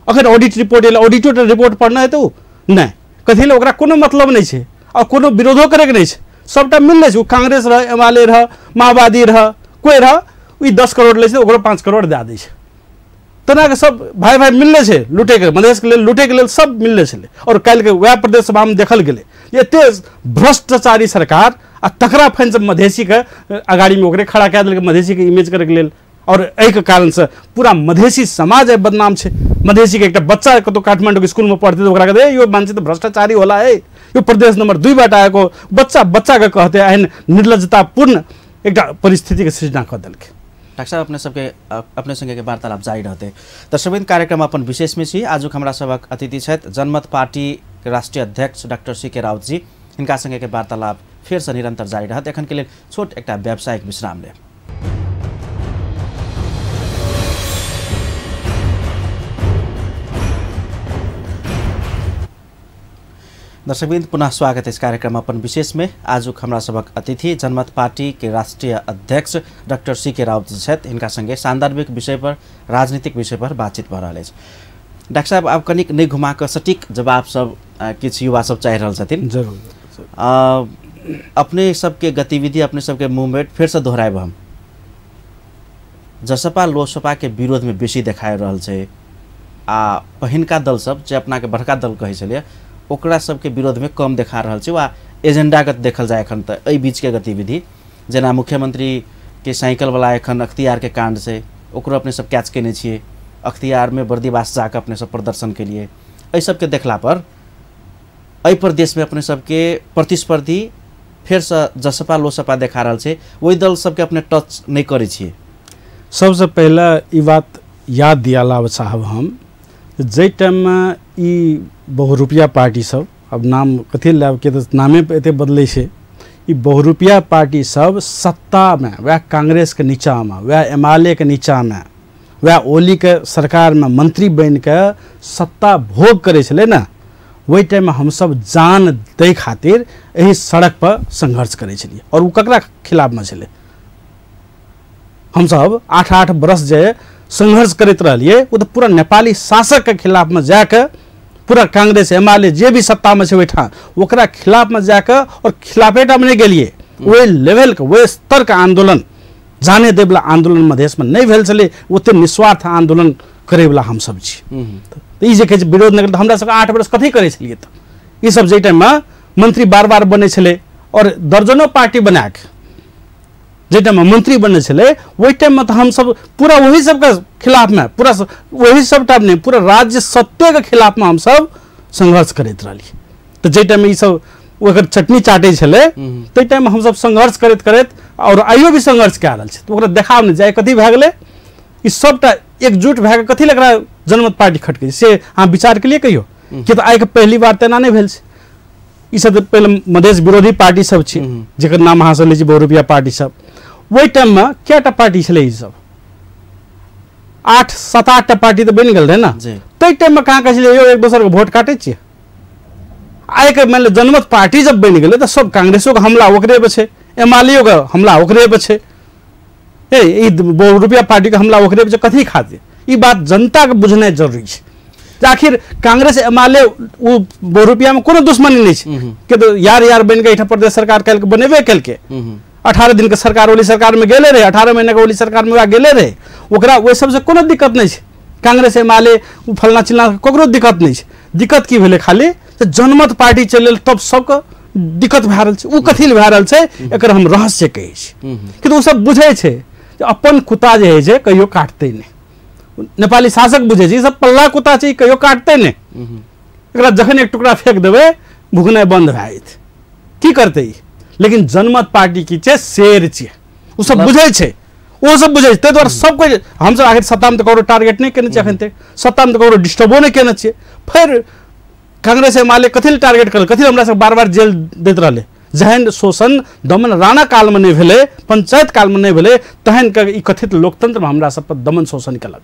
अगर audit report L audit report पढ़ना हेतै नहीं कथी ले, ओकरा कोनो मतलब नहीं छे और कोनो विरोधो करे के नहीं छे, सबटा मिलले छे। कांग्रेस रह, एमआलए रह, माओवादी रह, कोई रह, 10 करोड़ ले छे ओकरो 5 करोड़ दे दै छे। तना के सब भाई भाई मिलले छे लूटे के, मधेश के लेल लूटे के लेल सब मिलले छे। और कल के वह प्रदेश सभा में देखल गेले एते भ्रष्टाचारी सरकार आ तकरा फैन सब मधेसी के अगाड़ी में ओकरे खड़ा कए देलकै मधेसी के इमेज करे के लेल। और एहि के कारण से पूरा मधेसी समाज बदनाम छे। मधेसी के एक बच्चा कतो काठमांडू के स्कूल में पढ़ते तो ओकरा कहते यो मान्छे तो भ्रष्टाचारी होला है, यो प्रदेश नंबर 2 बाट आएको बच्चा के कहते एहन निर्लज्जतापूर्ण एक परिस्थिति के सृजना कर देलकै। डॉक्टर साहब अपने संगे के वार्तालाप जारी रहते। दर्शकवृन्द कार्यक्रम अपन विशेष में छी आज हमरा सबक अतिथि छथि जनमत पार्टी के राष्ट्रीय अध्यक्ष डॉक्टर सीके राउत जी। हिनका संगे के वार्तालाप फिर से निरंतर जारी रहत। एखन के लेल छोट एकटा व्यावसायिक विश्राम ले। दर्शकवृन्द पुनः स्वागत है इस कार्यक्रम अपन विशेष में। आज हमरा सबक अतिथि जनमत पार्टी के राष्ट्रीय अध्यक्ष डॉक्टर सीके राउत जी छथि। इनका संगे सांदर्भिक विषय पर, राजनीतिक विषय पर बातचीत भ रहल अछि। डॉक्टर साहब आप कनिक नहीं घुमा कर सटीक जवाब सब किछु युवा सब चाहि रहल छथिन। जरूर अपने सबके गतिविधि, अपने सबके मूवमेंट फिर से दोहराएब हम। जसपा लोसपा के विरोध में बेसी देखाइ रहल छै आ पहिनका दल सब जे अपना के बड़का दल कहै छलिए ओकरा सबके विरोध में कम देखा रहल छै। वा एजेंडागत देखल जाए एखन त एहि बीच के गतिविधि जेना मुख्यमंत्री के साइकिल वाला एखन अख्तियार के कांड से ओकरो अपने सब कैच केने छिए। अख्तियार में बर्दीवास जाकर अपने सब प्रदर्शन के लिए एहि सबके देखला पर एहि प्रदेश में अपने सबके प्रतिस्पर्धी फिर से जसपा लोसपा देखा रहल छै, वही दल सबके अपने टच नहीं करे छिए। सबसे पहला ई बात याद दियाला चाहब हम, जे टाइम में ई बहुरुपिया पार्टी सब, अब नाम कथी लाब के तो नामे पे एते बदले छे, ई बहुरुपिया पार्टी सब सत्ता में वह कांग्रेस के नीचा में, वह एमआलए के नीचा में, वह ओली के सरकार में मंत्री बन के सत्ता भोग करे छले ना, वही टाइम में हम सब जान दे खातिर यही सड़क पर संघर्ष करे छलिए। और वो ककरा खिलाफ में छले, हम सब 8-8 बरस जे संघर्ष करते रहिए, वो तो पूरा नेपाली शासक के खिलाफ में जाकर पूरा कांग्रेस एमआलए जे भी सत्ता में बैठा ओकरा खिलाफ में जाकर और खिलाफेटा में नहीं गेलिए। वही लेवल के वही स्तर का आंदोलन जाने दे वाला आंदोलन मधेश में नहीं भेल छले, ओते निस्वार्थ आंदोलन करे वाला हम सब छी। तो ई जे कहे विरोध नहीं हमरा सब 8 बरस कथी करे छलिए। तो ई सब जे टाइम में मंत्री बार बने छले और दर्जनों पार्टी बना के जे टाइम में मंत्री बने छले, वही टाइम में तो हम सब पूरा वही सब के खिलाफ में, पूरा वही सब टाइम नहीं पूरा राज्य सत्ता के खिलाफ में हम सब संघर्ष करते रहिए। तो जे टाइम में ई सब ओकर चटनी चाटे छले, तो टाइम में हम सब संघर्ष करत और आइयो भी संघर्ष कए रहल छै। तो ओकरा देखाव नहीं जाए कथी भए गेलै, ई सबटा एकजुट भए के कथी लग जनमत पार्टी खटके से अहाँ विचार के लिए कहियो कि तो आइ के पहली बार तेना नहीं भेल छै। ई सब तो पहले मधेश विरोधी पार्टी सब छै जेकर नाम अहाँ सब लै छी बहुरुपिया पार्टी सब। वही टाइम में क्या पार्टी छले ई सब 7-8 पार्टी तो बन गेल रहे ना। तो टाइम में कहाँ कहले यो एक दोसर के वोट काटे छिए। आइ के मान जनमत पार्टी जब बन गेले तो सब कांग्रेसो के हमला ओकरे पे छै, एमआलए के हमला ओकरे पे छै, ई बहुरुपिया पार्टी के हमला ओकरे पे छै। कथी खातिर ई बात जनता के बुझनाइ जरूरी छै। आखिर कांग्रेस एमआलए वो बहुरुपिया में कोनो दुश्मनी नहीं छै कि तो यार बन के प्रदेश सरकार कल के बनेबे कल के 18 दिन के सरकार ओली सरकार में गेले रहे, 18 महीने के ओली सरकार में गेले रहे, ओकरा वो सबसे कोनो दिक्कत नहीं छै। कांग्रेस एमआलए फलना चिलना ककरो दिक्कत नहीं छै। दिक्कत की भेले खाली जनमत पार्टी चले तब सबके दिक्कत भए रहल छै। उ कथी ल भए रहल छै एकर हम रहस्य कहै छी कि ओ सब बुझे छै जे अपन कुत्ता जे है छै कहियो काटते नहीं। नेपाली शासक बुझे छै सब पल्ला कुत्ता छै कहियो काटते नहीं। एकरा जखन एक टुकड़ा फेंक देबै भुगनाइ बंद भए जेतै। की करते ही, लेकिन जनमत पार्टी की छे शेर छे, उ सब बुझे छे, वो सब बुझे ते द्वारा सब कोई हम सब आखिर सत्ता में तो करो टारगेट नहीं करने चाहिए थे, सत्ता में तो करो डिस्टर्बो नहीं करना चाहिए। फिर कांग्रेस एमाले कथी टारगेट कर, कथी हमरा से बार-बार जेल देत रहले, जहन शोषण दमन राणा काल में नहीं भेले, पंचायत काल में नहीं भेले, तहन का ई कथित लोकतंत्र में हमरा सब पर दमन शोषण केलक।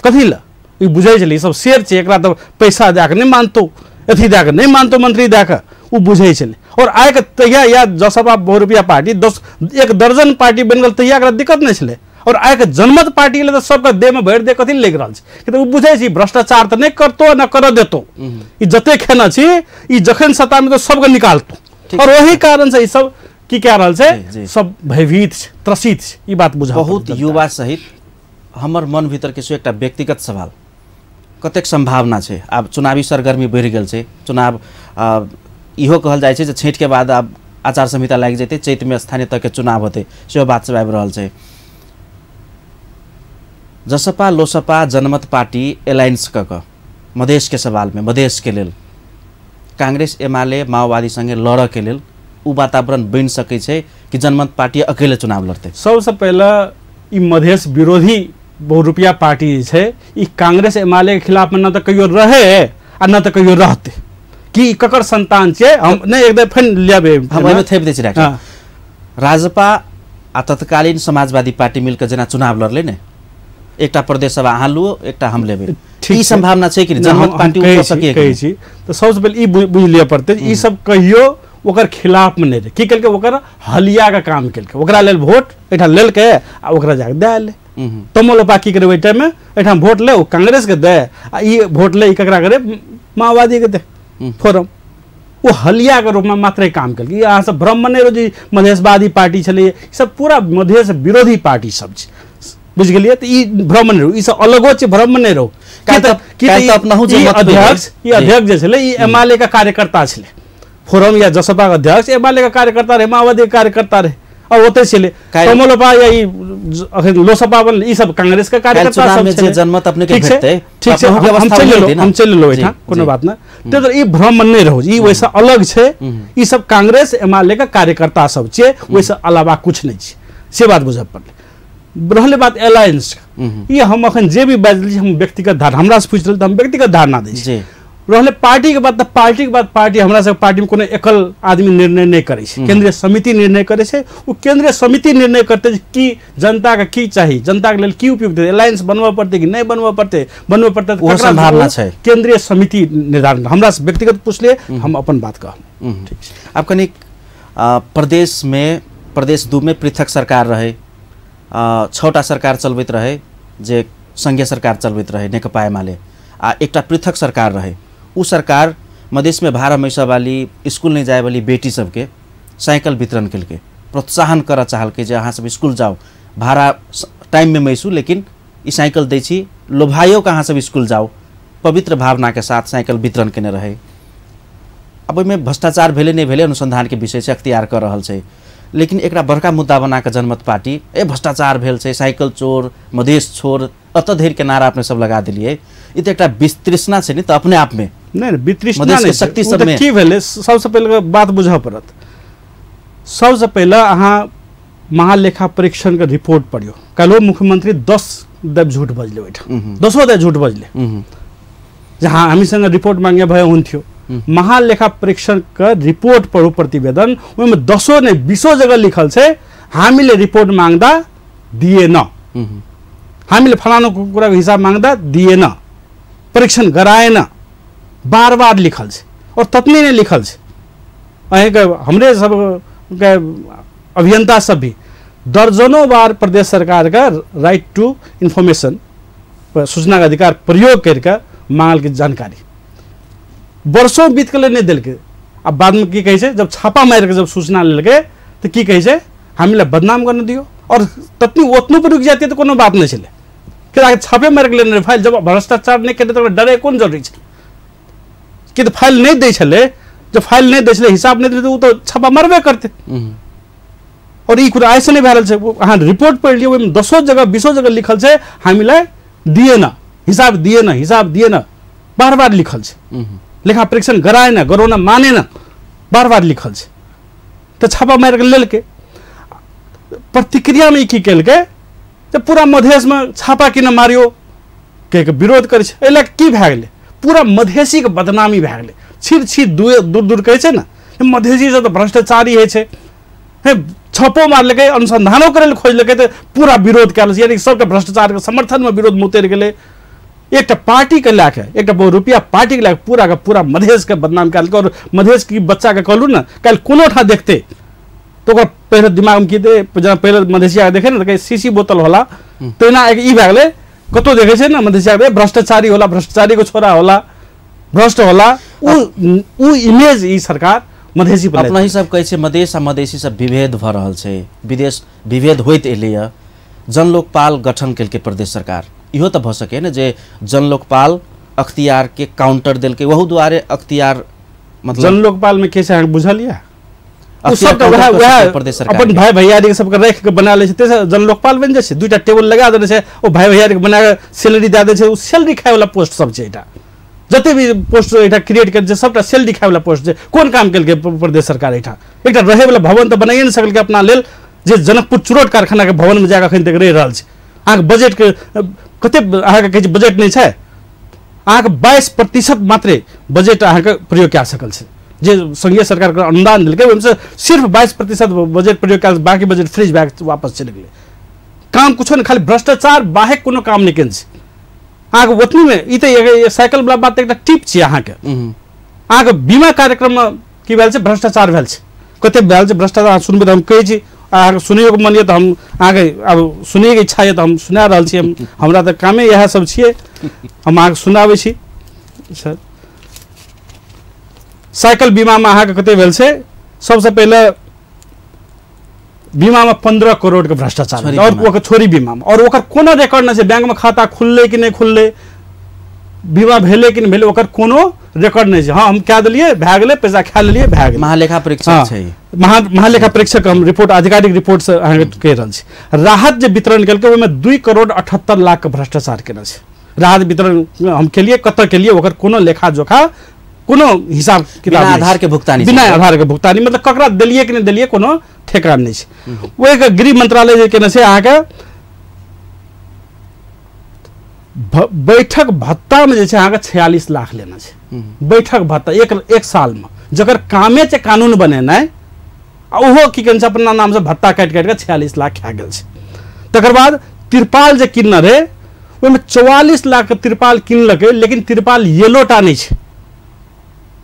कथी ला ई बुझे छले, ई सब शेर छे, एकरा तो पैसा दे के नहीं मानतो, अथी दे के नहीं मानतो, मंत्री दे के उ बुझे छले। और आय के तैया या जसपा बहुरूपिया पार्टी 1 दर्जन पार्टी बन गल तैया एकरा दिक्कत नहीं छले। और आय के जनमत पार्टी ले तो सबके देह में भर दे कथी लेग रहल छै, कि तो बुझे छी भ्रष्टाचार तो नहीं करतो ना कर देतो, ई जते खेना छी ई जखन सत्ता में तो सबके निकालतो। और वही कारण से ई सब की कह रहल छै, सब भयभीत छै, त्रसित छै, ई बात बुझा। बहुत युवा सहित हमर मन भीतर के एकटा व्यक्तिगत सवाल, कतेक संभावना छै आब चुनावी सरगर्मी बढ़ि गेल छै, चुनाव इहो कहल जाइ छै जे छठि के बाद आब आचार संहिता लागि जेतै, चैत में स्थानीय तक के चुनाव होतै, सेहो बात सब आबि रहल छै। जसपा लोसपा जनमत पार्टी एलायंस क मधेश के सवाल में, मधेश के लेल कांग्रेस एमाले माओवादी संगे लड़ के लेल उ वातावरण बन सकै छै कि जनमत पार्टी अकेले चुनाव लड़ते? सबसे पहला ई मधेश विरोधी बहुरूपिया पार्टी छै, ई कांग्रेस एमाले के खिलाफ में न तो कहियो रहे आ न तो कहियो रहते, कि ककर संतान छे हम नहीं एकदम फन लेबे हम एमे थेप दै छी। राजपा आ तत्कालीन समाजवादी पार्टी मिलकर जेना चुनाव लड़ले ने, एकटा प्रदेश सभा अहाँ लू, एकटा हम लेबे, ई संभावना छै कि जनमत पार्टी उठ सके? कहै छी तो सबसे पहले ई बुझ लिया पड़ते, ई सब कहियो ओकर खिलाफ में नहीं रहे, की केलके ओकर हलिया का काम केलके, ओकरा लेल वोट एठा लेलके आ ओकरा जाके दे ले। तमोलपा की करे ओइ टाइम में एठा वोट ले, ओ कांग्रेस के दे आ ई वोट ले, ई ककरा करे माओवादी के दे फोरम, वो हलिया के रूप में मात्र काम केलके। यहाँ सब भ्रम नहीं रहो जी मधेशवादी पार्टी छले, सब पूरा मधेश विरोधी पार्टी सब छै, बुझ गेलिए? तो ई भ्रम नहीं रहो, ई सब अलगो छै, भ्रम नहीं रहो। अध्यक्ष जे छले ई एमाले का कार्यकर्ता छले, फोरम या जसपा का अध्यक्ष एमाले का कार्यकर्ता रहे, माओवादी का कार्यकर्ता रहे, और होते चले तमोलपा या लोसपा बन, ई सब कांग्रेस का कार्यकर्ता सब छले। जनमत अपने के भेटते, ठीक छै, हम चल लो एठा कोनो बात ना, तो ई भ्रम नहीं रहो, ई वैसा अलग छै, ई सब कांग्रेस एमाले का कार्यकर्ता सब छै, वैसा अलावा कुछ नहीं छै, से बात बुझ पड़ले। रहले बात एलायंस का, ये हम अखन जे भी बाजली हम व्यक्तिगत धारणा, हमरा से पूछ रहल त हम व्यक्तिगत धारणा दै छी। रहले पार्टी के बात, त पार्टी के बात, पार्टी हमरा सब पार्टी में कोनो एकल आदमी निर्णय नहीं करे छै, केंद्रीय समिति निर्णय करे छै, वो केंद्रीय समिति निर्णय करते कि जनता का की चाहिए, जनता के लेल की उपयुक्त है, एलायंस बनवा पड़ते कि नहीं बनवा पड़ते, बनवा पड़ते वो संभावना छै, केंद्रीय समिति निर्धारण। हमरा से व्यक्तिगत पूछले हम अपन बात कहब। ठीक छै, आब कनी प्रदेश में, प्रदेश 2 में पृथक सरकार रहे, 6टा सरकार चलबैत रहे, जे संघीय सरकार चलबैत रहे नेकपा एमाले, आ एकटा पृथक सरकार रहे। उ सरकार मधेश में भाड़ा मैसा वाली, स्कूल नहीं जाए वाली बेटी सबके साइकिल वितरण केलके, प्रोत्साहन कर चाहलके जे अहाँ सब स्कूल जाओ, भाड़ा टाइम में मैसू लेकिन ई साइकिल दै छी, लोभाइयो के अहाँ सब स्कूल जाओ, पवित्र भावना के साथ साइकिल वितरण केने रहे। अब ओहिमे भ्रष्टाचार भेले नहीं भेले अनुसंधान के विषय से अख्तियार कर रहल छै, लेकिन एकरा बड़का मुद्दा बना के जनमत पार्टी भ्रष्टाचार भेल छै, साइकिल चोर, मधेश छोर, अत धैर्य के नारा अपने सब लगा दिलिए। ई तो एकटा वितृष्णा छै नि, तो अपने आप में नहीं वितृष्णा नहीं, शक्ति सब में की भेले सबसे पहले बात बुझा पड़त। सबसे पहले अहाँ महालेखा परीक्षण के रिपोर्ट पढ़ियो, कल मुख्यमंत्री 10 दब झूठ बजले बैठा, 10 दब झूठ बजले, जहाँ हमी संग रिपोर्ट मांगे भय हुन थियो। महालेखा परीक्षण का रिपोर्ट पढ़ू प्रतिवेदन, में 10 ने 20 जगह लिखल छै हामीले रिपोर्ट मांगदा दिए न, हामीले फलानो कुरा के हिसाब मांगदा दिए न, परीक्षण कराए न, बार बार लिखल छै। और ततनी ने लिखल छै, हमरे सब के अभियंता सब भी दर्जनों बार प्रदेश सरकार का राइट टू इंफॉर्मेशन, सूचना का अधिकार प्रयोग करके मांगल के जानकारी, वर्षों बीत के नहीं दिल के। अब बाद में की कहे छै, जब छापा मार के जब सूचना लेके तो की कहे छै हामीले बदनाम करने दियो, और ततनी ओतनो पर रुक जाती तो कोनो बात नहीं चले, कि छापे मार के लेने फाइल, जब भ्रष्टाचार नहीं करे तो डरे कौन जरूरी है कि तो फाइल नहीं दे छले, जब फाइल नहीं दे छले, हिसाब नहीं दे तो छापा मारबे करते। और ई कुरा ऐसे नहीं भरल छै, अहाँ रिपोर्ट पढ़ लियो, 10 जगह 20 जगह लिखल छै हामीलाई दिए न, हिसाब दिए न, हिसाब दिए न, बार बार लिखल छै। लेखा परीक्षण कराए न, गरो न, माने न, बार बार लिखल छै। तो छापा मार के लेलकै। प्रतिक्रिया में की केलकै जब पूरा मधेश में छापा किन मारियो के विरोध करे छै, एला की भए गेलै, पूरा मधेसी के बदनामी भए गेलै। छिर छिर दूर दूर कहै छै ना, मधेसी सब तो भ्रष्टाचारी है छै, छापो मारलकै, अनुसंधानो करे ले खोजलकै, तो पूरा विरोध कयल, यानी सबके भ्रष्टाचार के समर्थन में विरोध में उतरि गेलै। एक पार्टी के लैके, एक रुपया पार्टी के लैके पूरा का पूरा मधेश के बदनाम कयल। और मधेश की बच्चा के कहलू ना, कल कोनो ठाम देखते तो पहले दिमाग में की दे, पहले मधेसिया देखे ना तो सीसी बोतल होला, तो ना एक ई भए गेलै, कतो देखे छै ना मधेसिया भ्रष्टाचारी होला, भ्रष्टाचारी को छोरा होला, भ्रष्ट होला, उ इमेज ई सरकार मधेसी पर अपना ही सब कहै छै मधेश आ मधेसी सब विभेद भ रहल छै, विदेश विभेद होइत एलैया, जनलोकपाल गठन केलकै प्रदेश सरकार। इहो त भ सके न जे जनलोकपाल अख्तियार के काउंटर देलकै, वहू दुआरे अख्तियार मतलब जनलोकपाल में कैसे अहाँ बुझल या अपन भाई भैयारी सबके राख के बना ले छै, जनलोकपाल बन जाय छै। दुईटा टेबल लगा देने छै, ओ भाई भैयारी के बना के सैलरी दे दे छै, ओ सैलरी खाय वाला पोस्ट सब छै। एटा जते भी पोस्ट एटा क्रिएट कर छै सबटा सैलरी खाय वाला पोस्ट छै। कोन काम केलकै प्रदेश सरकार? एटा एकटा रहे वाला भवन त बनाइए न सकल के अपना लेल, जे जनकपुर चुरोट कारखाना के भवन में जाके अखन तक रहि रहल छै। अहाँ के बजट के कते अहाँ के कहै छै बजट नहीं छै, अहाँ के 22% मात्रे बजट अहाँ के प्रयोग कए सकल छै। जे संघीय सरकार के अनुदान दिलकै ओहिमे से सिर्फ 22% बजट प्रयोग कयल, बाकी बजट फ्रीज भए वापस चलि गेलै। काम कुछो नहीं, खाली भ्रष्टाचार बाहेक कोनो काम नहीं केने छै। अहाँ के ओतनी में ई त साइकिल वाला बात एकटा टिप छै। अहाँ के बीमा कार्यक्रम में की भेल छै, भ्रष्टाचार भेल छै। कते भेल छै भ्रष्टाचार सुनबै त हम कहै छी, अहाँ सुनियो के मन ये तो हम अहाँ के अब सुनिए के इच्छा ये तो हम सुना रहल छी। हमरा त कामे इएह सब छियै, हम अहाँ के सुनाबै छी। सर साइकिल बीमा में अहाँ के कते भेल छै, सबसे पहले बीमा में 15 करोड़ के भ्रष्टाचार, और ओकर छोरी बीमा में, और ओकर कोनो रिकॉर्ड नहीं छै। बैंक में खाता खुलले कि नहीं खुलले, बीमा भेले कि नहीं भेले, ओकर कोनो रिकॉर्ड नहीं छै। हाँ हम कह दिलिए भए गेलै, पैसा खा लेलिए भए गेलै। महालेखा परीक्षक छै, महालेखा परीक्षक हम रिपोर्ट आधिकारिक रिपोर्ट से अहाँ के कह रहल छी। राहत जे वितरण केलकै ओहिमे 2 करोड़ 78 लाख के भ्रष्टाचार केने छै। राहत वितरण हम केलिए, कतऽ केलिए, ओकर कोनो लेखा जोखा, कोनो हिसाब किताब, बिना आधार के भुगतानी, बिना आधार के भुगतानी, मतलब ककरा देलिए कि नहीं देलिए कोनो ठेकान नहीं छै। वो एक गृह मंत्रालय जे केने छै, अहाँ के बैठक भत्ता में जे छै अहाँ के 46 लाख लेना छै। बैठक भत्ता एक साल में, जकर कामे छै कानून बनेनाइ, ओहो की कहै छै अपना नाम से भत्ता काटि के 46 लाख खा गेल छै। तकर बाद तिरपाल जे किनने रहे ओहिमे 44 लाख के तिरपाल किनलकै, लेकिन तिरपाल येलोटा नहीं छै।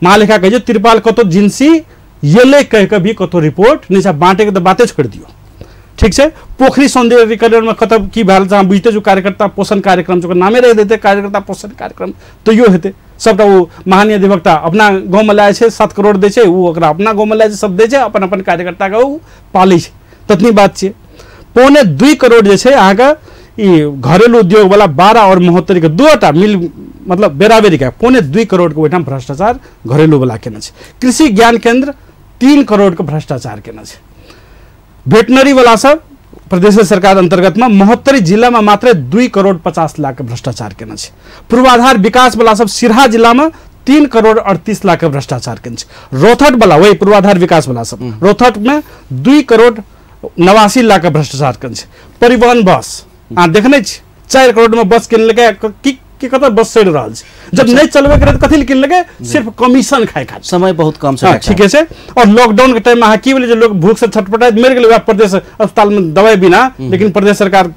महालेखा कहै छै तिरपाल कतो जिंसी येले कह के भी कतो रिपोर्ट नहीं छै, बांटे के तो बातें छोड़ दियो। ठीक है, पोखरी सौंदर्यीकरण में कतऽ की भेल छै, बुझते जो कार्यकर्ता पोषण कार्यक्रम जो नामे रह देते कार्यकर्ता पोषण कार्यक्रम, तो यो हेते सबटा वो महानीय अधिवक्ता अपना गाँव में लाए छै, 7 करोड़ दे छै, वो ओकरा अपना गाँव में लाए छै, सब दे छै, अपन अपन कार्यकर्ता के पालै छै, ततनी बात छै। 2.25 करोड़ जे छै अहाँ के ई घरेलू उद्योग वाला 12 और महोत्तरी के दूटा मिल, मतलब बेराबेरी का 2.25 करोड़ के ओहिठाम भ्रष्टाचार घरेलू वाला केने छै। कृषि ज्ञान केंद्र 3 करोड़ के भ्रष्टाचार केने छै। वेटनरी वाला सब प्रदेश सरकार अंतर्गत में महोत्तरी जिला में मात्र 2 करोड़ 50 लाख के भ्रष्टाचार केने छै। पूर्वाधार विकास वाला सब सिरहा जिला में 3 करोड़ 38 लाख के भ्रष्टाचार केने छै। रोहतट वाला वही पूर्वाधार विकास वाला सब रोहतट में 2 करोड़ 89 लाख के भ्रष्टाचार केने छै। परिवहन बस अहाँ देखने छी 4 करोड़ में बस किनलकै, कि कतऽ बस चलि रहल छै, जब नहीं चलबे करे तो कथी ले किनलकै, सिर्फ कमीशन खाए खातिर। समय बहुत कम छै। ठीक है। और लॉकडाउन के टाइम में की भेलै जे लोग भूख से छटपटाइत मरि गेलै वएह प्रदेश अस्पताल में दवाई बिना, लेकिन प्रदेश सरकार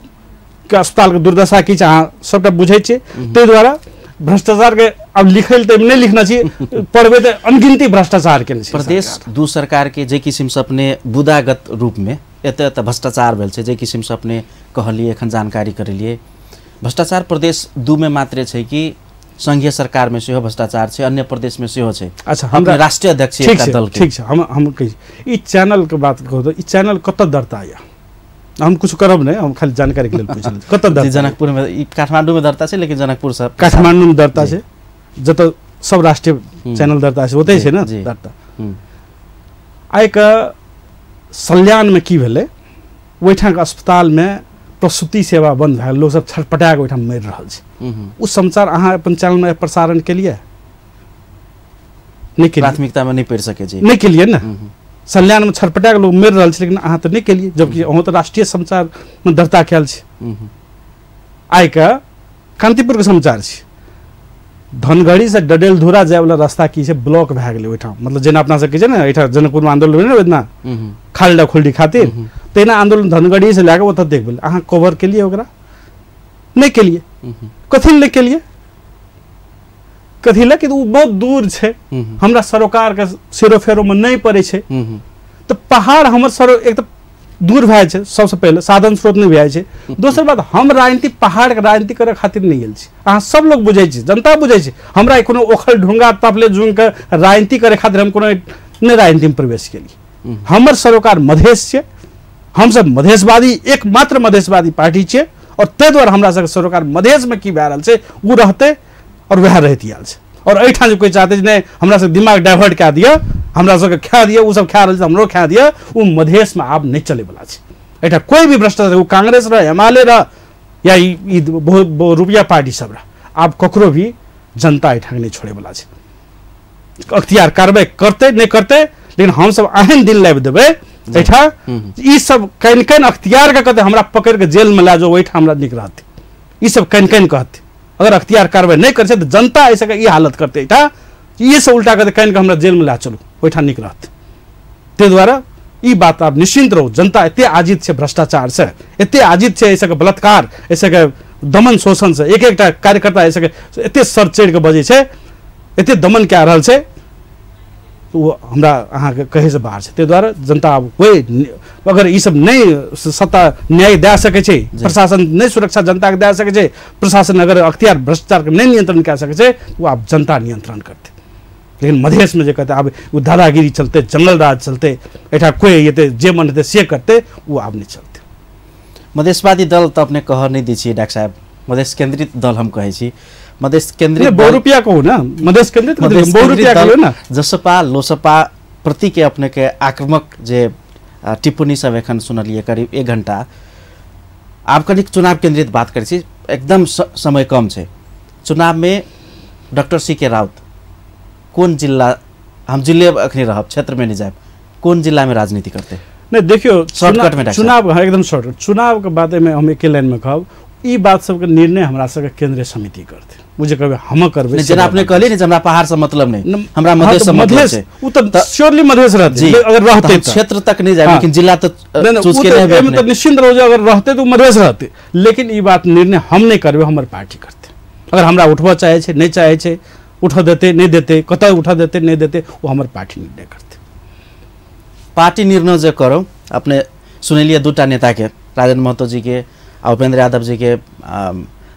के अस्पताल के दुर्दशा की छै अहाँ सबटा बुझै छियै। ताहि दुआरे भ्रष्टाचार के अब लिखै लए तऽ नहीं लिखना चाहिए, पढ़बै तऽ अनगिनती भ्रष्टाचार केने छै प्रदेश दू सरकार के जे किसिम से अपने बुदागत रूप में एते भ्रष्टाचार भेल छै, जे किसिम से अपने कहलिए एखन जानकारी करेलिए। भ्रष्टाचार प्रदेश 2 में मात्रे छै कि संघीय सरकार में सेहो भ्रष्टाचार छै, अन्य प्रदेश में सेहो छै? अच्छा, हम राष्ट्रीय अध्यक्ष एकटा दल के ठीक छै, हम कहि ई चैनल के बात कहू तो ई चैनल कतऽ दरता या, हम कुछ करब नहीं, हम खाली जानकारी के लिए पूछल कतऽ दरता? जनकपुर में, ई काठमांडू में दरता छै, लेकिन जनकपुर सब काठमांडू में दरता छै, जतऽ सब राष्ट्रीय चैनल दरता छै ओतै छै ना दरता। आइ के सल्यान में की भेलै, ओहिठाम के अस्पताल में प्रसूति सेवा बंद भए, लोग सब छटपटा के ओहिठाम मरि रहल छै। उ समाचार अहाँ अपन चैनल में प्रसारण केलिए? नहीं केलिए, प्राथमिकता में नहीं पढ़ सके जी, नहीं केलिए ना। संज्ञान में छटपटा के लोग मर रहा है, लेकिन अहाँ तो नहीं केलिए, जबकि अहाँ तो राष्ट्रीय समाचार में दर्ता कयल छै। आइ का कांतिपुर के समाचार छै, धनगढ़ी से डडेलधुरा जाए वाला रास्ता की छै ब्लॉक भए गेलै ओहिठाम, मतलब जेना अपना सबके छै ने एहिठाम जनकपुर में आंदोलन भेलै ने ओहिना खाल्डा खुल्डी खातिर, तेना आंदोलन धनगढ़ी से लेके ओतऽ देख भेलै। अहाँ कवर केलिए ओकरा? नहीं केलिए। कथी ले केलिए? कथी ले कि वो बहुत दूर छै, हमरा सरोकार के सिरो फेरो में नहीं पड़े छै। तो पहाड़ हमर सरो एक तो दूर भए छै, सबसे पहले साधन स्रोत नहीं भए छै। दोसर बात, हम राजनीति पहाड़ के राजनीति करे खातिर नहीं गेल छी, अहाँ सब लोग बुझे छी, जनता बुझे छी। हमरा कोनो ओखल ढुंगा तपले जुंग के राजनीति करे खातिर हम कोनो नहीं राजनीति में प्रवेश केली। हमर सरोकार मधेश छै, हम सब मधेशवादी, एकमात्र मधेशवादी पार्टी छै, और ताहि दुआरे हमरा सबके सरोकार मधेश में की भए रहल छै वो रहते और वह रहती आल छै। और एहिठाम जो कोई चाहते नहीं हमरा सब दिमाग डाइवर्ट कए दिया, हमरा सबके खा दिया, वो सब खा रहल छै हमरो खा दिया, वो मधेश में आब नहीं चले वाला छै। एहिठाम कोई भी भ्रष्टाचार, वो कांग्रेस रह, एमएलए रह, या रुपया पार्टी सब रह, आब ककरो भी जनता एहिठाम नहीं छोड़े वाला छै। अख्तियार कार्रवाई करते नहीं करते, लेकिन हम सब एहन दिन लाबि देबै एहिठाम, ई सब कनि कनि अख्तियार के कहते हमरा पकड़ के जेल में ला जाओ, ओहिठाम हमरा नीक रहते। ई सब कनि कनि कहते, अगर अख्तियार कार्रवाई नहीं करे तो जनता ऐसे ई हालत करते, ये सब उल्टा करते कहीं हमरा जेल में ला चलो, ओहिठाम नीक रहते। ताहि दुआरे ई बात आप निश्चिंत रहो, जनता एते आजित छै भ्रष्टाचार से, एते आजित छै ऐसे बलात्कार, ऐसे दमन शोषण से। एक एकटा कार्यकर्ता ऐसे एते सर चढ़ के बजे छै, एते दमन कए रहल छै, वो हमरा अहाँ के कहे से बाहर छै। ताहि दुआरे जनता कोई अगर ई सब नहीं सत्ता न्याय दे सके छै, प्रशासन नहीं सुरक्षा जनता के दे सके छै, प्रशासन अगर अख्तियार भ्रष्टाचार के नहीं नियंत्रण कए सके छै, वो आप जनता नियंत्रण करते। लेकिन मधेश में जो कहते अब वो दादागिरी चलते, जंगल राज चलते, एठा कोई ये जे मन रहते से करते, वो अब नहीं चलते। मधेशवादी दल तो अपने कह नहीं दी छी डॉक्टर साहब, मधेश केंद्रित दल हम कहे छी, मधेश केंद्रित बहुरूपिया कहू ना, मधेश केंद्रित बहुरूपिया कहू ना। जसपा लोसपा प्रति के अपने के आक्रामक जे टिप्पणी सब एखन सुनलिए करीब 1 घंटा। आप कनिक चुनाव केंद्रित बात करै छी, एकदम समय कम छै। चुनाव में डॉक्टर सी.के. राउत कौन जिला, हम जिले अखनी रहब, क्षेत्र में नहीं जाए, कौन जिला में राजनीति करते? नहीं देखियो, शॉर्टकट में चुनाव एकदम शॉर्ट, चुनाव के बारे में हम एक लाइन में कहब, ई बात सबके निर्णय हमरा सबके केंद्रीय समिति करते। मुझे कहबे हम करबे, जेना आपने कहली ने हमरा पहाड़ से मतलब नहीं, हमरा मधेश से मतलब छै, उ त श्योरली मधेश रहते, अगर रहते क्षेत्र तक नहीं जाए, लेकिन जिला तो चूज के नहीं है, मतलब निश्चिंत रहो, अगर रहते तो मधेश रहते। लेकिन ई बात निर्णय हम नहीं करबे, हमर पार्टी करते। अगर हमरा उठबा चाहे छै, नहीं चाहे छै, उठा देते नहीं देते, कतय उठा देते नहीं देते, वो हमर पार्टी निर्णय करते। पार्टी निर्णय जो करो, अपने सुनलिए दूटा नेता के, राजेंद्र महतो जी के, उपेंद्र यादव जी के,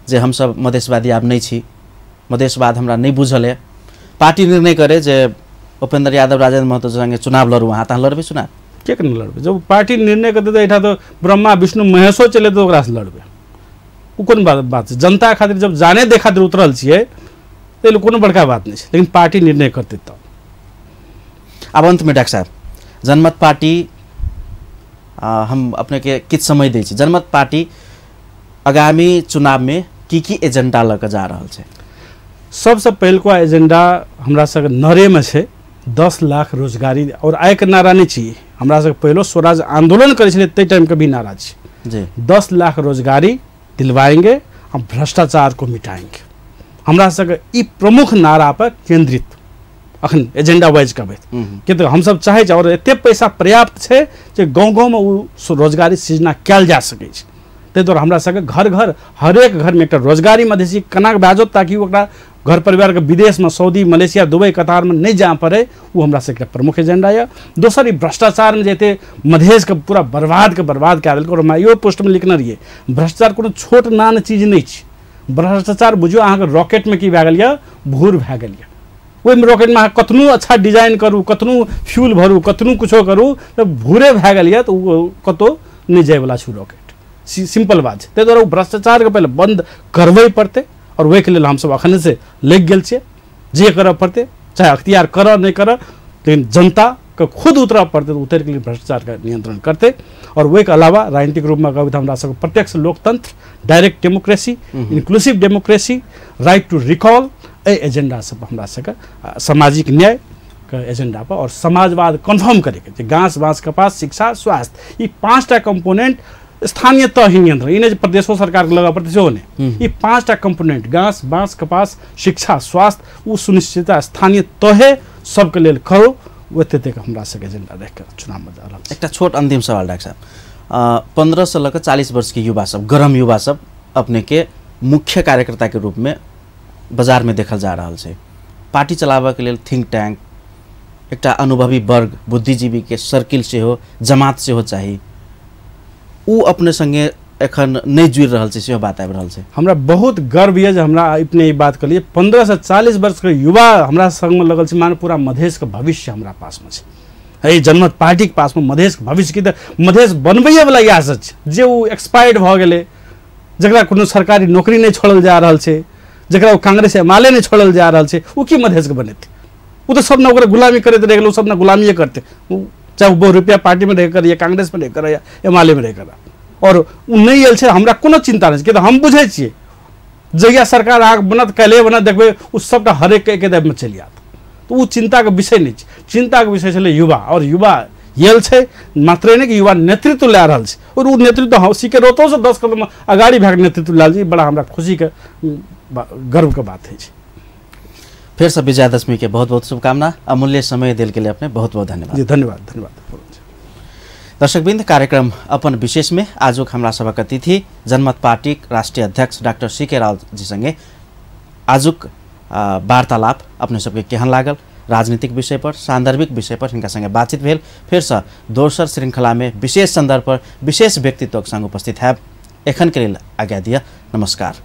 जे हम सब मधेशवादी आब नहीं छी, मधेशवाद हमरा नहीं बुझल है, पार्टी निर्णय करे जे उपेंद्र यादव राजेंद्र महतो संगे चुनाव लड़ू, अहाँ तहाँ लड़बे चुनाव? के न लड़बे? जब पार्टी निर्णय करते तो एठा तो ब्रह्मा विष्णु महेशो चले तो ओकरा से लड़बे, वो कोन बात छै? जनता खातिर जब जाने दे खातिर उतरल छियै, तो कोनो बड़का बात नहीं है, लेकिन पार्टी निर्णय करते तब। अब अंत में डॉक्टर साहब, जनमत पार्टी हम अपने के कित समय दै छी, जनमत पार्टी आगामी चुनाव में की एजेंडा लग जा रहा है? सबसे पहलको एजेंडा हमरा सब नरे में है 10 लाख रोजगारी, और आय के नारा नहीं चाहिए, हमरा सब पहलो स्वराज आंदोलन करे छले ते टाइम के भी नारा छै, 10 लाख रोजगारी दिलवाएंगे, हम भ्रष्टाचार को मिटाएंगे। हमरा सब ई प्रमुख नारा पर केंद्रित अखन एजेंडा वाइज कहबै, कि तो हम सब चाहे और एते पैसा पर्याप्त है जे गाँव में रोजगारी सृजना कयल जा सकै छै। ताहि दुआरे हमरा सबके घर घर हरेक घर में एक रोजगारी मधेसी केना बाजो, ताकि ओकरा घर परिवार के विदेश में सऊदी मलेशिया दुबई कतार में नहीं जा पड़े, वो हमरा सबके प्रमुख एजेंडा है। दोसर, भ्रष्टाचार में जैसे मधेश के पूरा बर्बाद कए देलकै, और मैं यो पोस्ट में लिखने रहिए, भ्रष्टाचार कोनो छोट नान चीज नहीं छै। भ्रष्टाचार बुझियो अहाँके रॉकेट में की भए गेल यऽ, भूर भए गेल यऽ। ओहि में रॉकेट में अहाँ कतनो अच्छा डिजाइन करू, कतनो फ्यूल भरू, कतनो कुछो करू, तो भूरे भए गेल यऽ, तो कतौ नहीं जाए वाला छै रॉकेट, सिंपल बात है। ताहि दुआरे भ्रष्टाचार के पहले बंद करबे पड़ते, और वही के लिए हम सब अखने से लग गए छे, जे करऽ पड़ते, चाहे अख्तियार करऽ नहीं करऽ, लेकिन जनता के खुद उतरऽ पड़ते, तो उतर के लिए भ्रष्टाचार का नियंत्रण करते। और वही के अलावा राजनीतिक रूप में कहबै तो हमरा सब प्रत्यक्ष लोकतंत्र, direct democracy, inclusive democracy, right to recall, ए एजेंडा सब हमरा सबके सामाजिक न्याय, का एजेंडा पर और समाजवाद कन्फर्म करेके घाँस बाँस कपास शिक्षा स्वास्थ्य ये 5टा कंपोनेंट स्थानीय तह ही नियंत्रण इन्हें प्रदेशों सरकार को लगा प्रदेशों ने ये 5टा कंपोनेंट घाँस बाँस कपास शिक्षा स्वास्थ्य वो सुनिश्चितता स्थानीय तहे सबके लिए करो वो तेते का हमरा सबके एजेंडा रह कर चुनाव में जा रहा है। एक छोट अंतिम सवाल डॉक्टर साहब 15 से लेकर 40 वर्ष के युवा सब गरम युवा सब अपने के मुख्य कार्यकर्ता के रूप में बाजार में देखल जा रहा है पार्टी चलावे के लिए थिंक टैंक एक अनुभवी वर्ग बुद्धिजीवी के सर्किल से हो जमात से हो चाहिए उ अपने संगे एखन नहीं जुड़ रहा है से बात आबि रहल छै। हमरा बहुत गर्व है हमरा अपने बात कर लिए 15 से 40 वर्ष के युवा हमरा संग में लगल छै मान पूरा मधेश के भविष्य हमरा पास में छै जनमत पार्टी के पास में मधेश के भविष्य की मधेश बनबैये वाला यासत छै जे उ एक्सपायर्ड भ गेलै जकरा कोनो सरकारी नौकरी नहीं छोड़ल जा रहल छै जकरा कांग्रेस एमाले नहीं छोड़ल जा रहल छै उ की मधेश के बनेते उ तो सब ना ओकरा गुलामी करते रह गेल सब ना गुलामी करते चाहे वो रुपया पार्टी में रहकर या कांग्रेस में रहकर या एमाले में रहकर और उ नहीं आयल छै हमरा कोनो चिंता नहीं कि हम बुझे छियै जहिया सरकार आग बनत कैले बनत देखबे उ सबटा हरेक के एकदम में चलि आत तो उ चिंता के विषय नहीं छै चिंता के विषय छले युवा और युवा यल छै मात्र नहीं कि युवा नेतृत्व ला रहल छै और उ नेतृत्व हंसी के रोतो से 10 कदम अगाड़ी भाग नेतृत्व ला जी बड़ा हमरा खुशी के गर्व के बात है। फिर से विजयादशमी के बहुत बहुत शुभकामना अमूल्य समय दिल के लिए अपने बहुत बहुत धन्यवाद। जी धन्यवाद धन्यवाद। दर्शकबिंद कार्यक्रम अपन विशेष में आजुक हमरा सबक अतिथि जनमत पार्टी राष्ट्रीय अध्यक्ष डॉक्टर सीके राव जी संगे आजुक वार्तालाप अपने सबके केहन लागल राजनीतिक विषय पर सांदर्भिक विषय पर हिनका संगे बातचीत भेल फिर से दोसर श्रृंखला में विशेष संदर्भ पर विशेष व्यक्तित्व संग उपस्थित है एखन के लिए आज्ञा दिया नमस्कार।